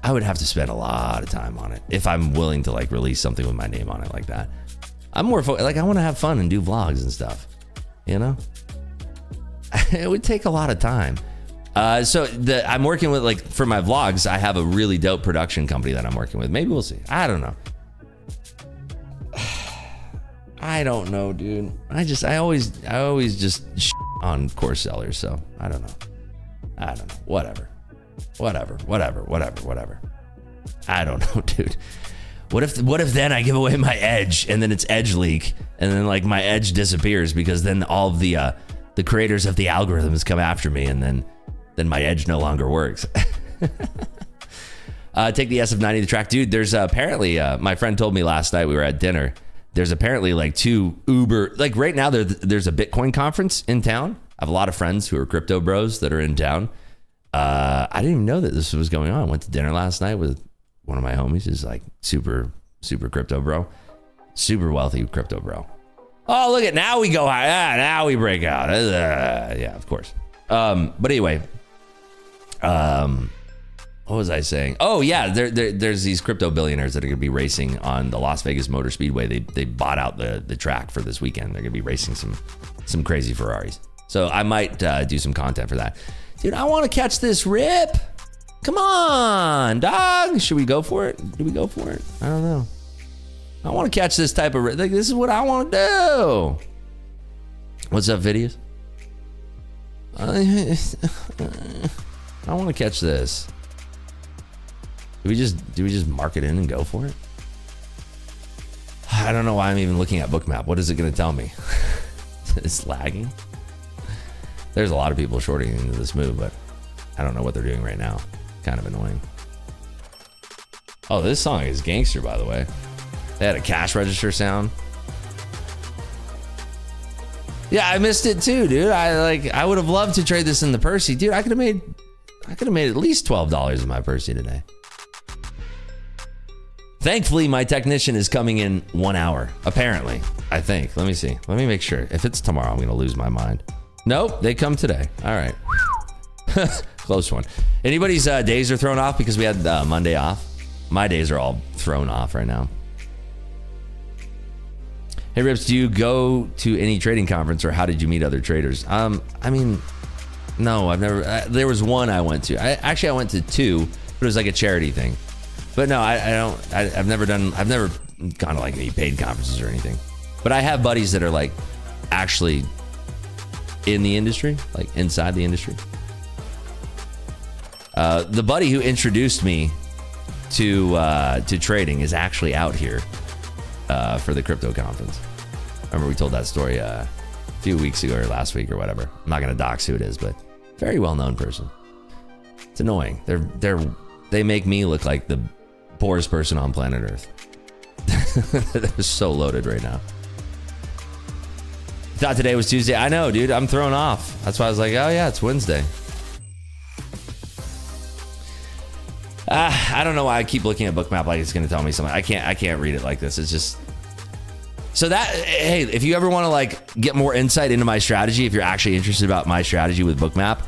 I would have to spend a lot of time on it if I'm willing to like release something with my name on it like that. I'm more like, I want to have fun and do vlogs and stuff, you know? It would take a lot of time. So I'm working with, like, for my vlogs, I have a really dope production company that I'm working with. Maybe we'll see. I don't know. I don't know, dude. I always just on course sellers. So I don't know. Whatever. I don't know, dude. What if then I give away my edge and then it's edge leak and then like my edge disappears because then all of the creators of the algorithms come after me and then my edge no longer works. Take the SF90 the track. Dude, there's apparently, my friend told me last night, we were at dinner, there's apparently like two Uber, like right now there's a Bitcoin conference in town. I have a lot of friends who are crypto bros that are in town. I didn't even know that this was going on. I went to dinner last night with one of my homies, who's like super crypto bro, super wealthy crypto bro. Oh, look at, now we go high. Now we break out. Yeah, of course. But anyway, what was I saying? Oh yeah, there's these crypto billionaires that are gonna be racing on the Las Vegas Motor Speedway. They bought out the track for this weekend. They're gonna be racing some crazy Ferraris. So I might do some content for that. Dude, I want to catch this rip. Come on, dog. Should we go for it? Do we go for it? I don't know. I want to catch this type of rip. Like, this is what I want to do. What's up, videos? I want to catch this. Do we just mark it in and go for it? I don't know why I'm even looking at Bookmap. What is it going to tell me? It's lagging. There's a lot of people shorting into this move, but I don't know what they're doing right now. Kind of annoying. Oh, this song is gangster, by the way. They had a cash register sound. Yeah, I missed it too, dude. I would have loved to trade this in the Percy, dude. I could have made at least $12 in my Percy today. Thankfully, my technician is coming in 1 hour, apparently. I think. Let me see. Let me make sure. If it's tomorrow, I'm going to lose my mind. Nope, they come today. All right. Close one. Anybody's days are thrown off because we had Monday off? My days are all thrown off right now. Hey, Rips, do you go to any trading conference or how did you meet other traders? I mean, no, I've never. There was one I went to. I went to two, but it was like a charity thing. But no, I've never gone to like any paid conferences or anything. But I have buddies that are like actually in the industry, like inside the industry. The buddy who introduced me to trading is actually out here for the crypto conference. Remember we told that story a few weeks ago or last week or whatever. I'm not going to dox who it is, but very well-known person. It's annoying. They make me look like the poorest person on planet Earth. They're so loaded right now. Thought today was Tuesday. I know, dude. I'm thrown off. That's why I was like, oh yeah, it's Wednesday. I don't know why I keep looking at Bookmap like it's going to tell me something. I can't read it like this. It's just so that, hey, if you ever want to like get more insight into my strategy, if you're actually interested about my strategy with Bookmap,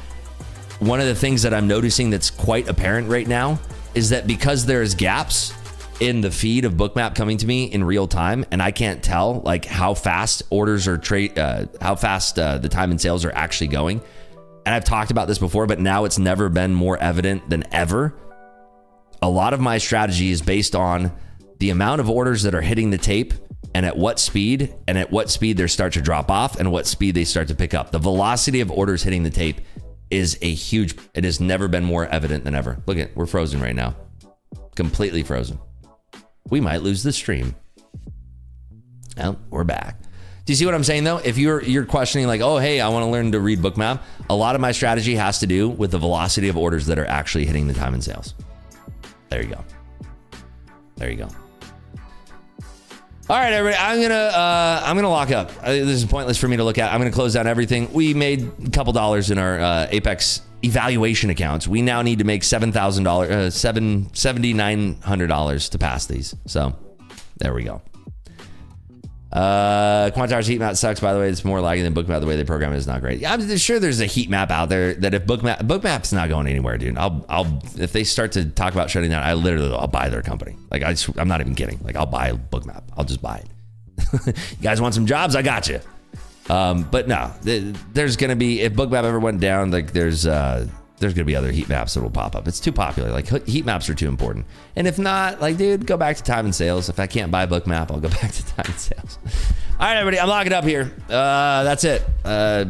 one of the things that I'm noticing that's quite apparent right now is that because there's gaps in the feed of Bookmap coming to me in real time, and I can't tell like how fast orders are how fast the time and sales are actually going. And I've talked about this before, but now it's never been more evident than ever. A lot of my strategy is based on the amount of orders that are hitting the tape and at what speed they start to drop off and what speed they start to pick up. The velocity of orders hitting the tape is it has never been more evident than ever. Look at, we're frozen right now. Completely frozen. We might lose the stream. Well, we're back. Do you see what I'm saying though? If you're questioning like, oh, hey, I want to learn to read Bookmap. A lot of my strategy has to do with the velocity of orders that are actually hitting the time and sales. There you go. There you go. All right, everybody. I'm gonna lock up. This is pointless for me to look at. I'm gonna close down everything. We made a couple dollars in our Apex evaluation accounts. We now need to make $7,900 to pass these. So there we go. Quantar's heat map sucks, by the way. It's more lagging than Bookmap. The way they program it is not great. Yeah, I'm sure there's a heat map out there that if Bookmap's not going anywhere, dude. I'll if they start to talk about shutting down, I'll buy their company. Like I'm not even kidding. Like I'll buy Bookmap. I'll just buy it. You guys want some jobs? I got you. But no, there's gonna be, if Bookmap ever went down, like there's gonna be other heat maps that will pop up. It's too popular. Like heat maps are too important. And if not, like, dude, go back to time and sales. If I can't buy Bookmap, I'll go back to time and sales. All right, everybody, I'm locking up here. That's it.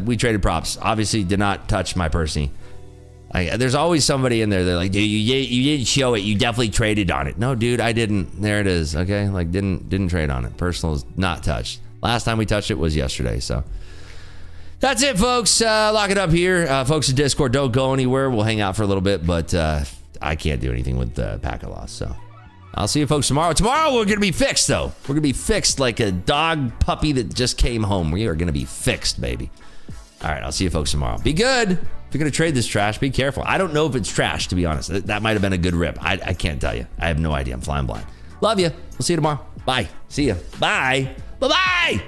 We traded props. Obviously did not touch my Percy. There's always somebody in there. They're like, dude, you didn't show it. You definitely traded on it. No, dude, I didn't. There it is. Okay. Like didn't trade on it. Personal is not touched. Last time we touched it was yesterday. So that's it, folks. Lock it up here. Folks in Discord, don't go anywhere. We'll hang out for a little bit, but I can't do anything with the packet loss. So I'll see you folks tomorrow. Tomorrow, we're going to be fixed, though. We're going to be fixed like a dog puppy that just came home. We are going to be fixed, baby. All right, I'll see you folks tomorrow. Be good. If you're going to trade this trash, be careful. I don't know if it's trash, to be honest. That might have been a good rip. I can't tell you. I have no idea. I'm flying blind. Love you. We'll see you tomorrow. Bye. See ya. Bye. Bye-bye.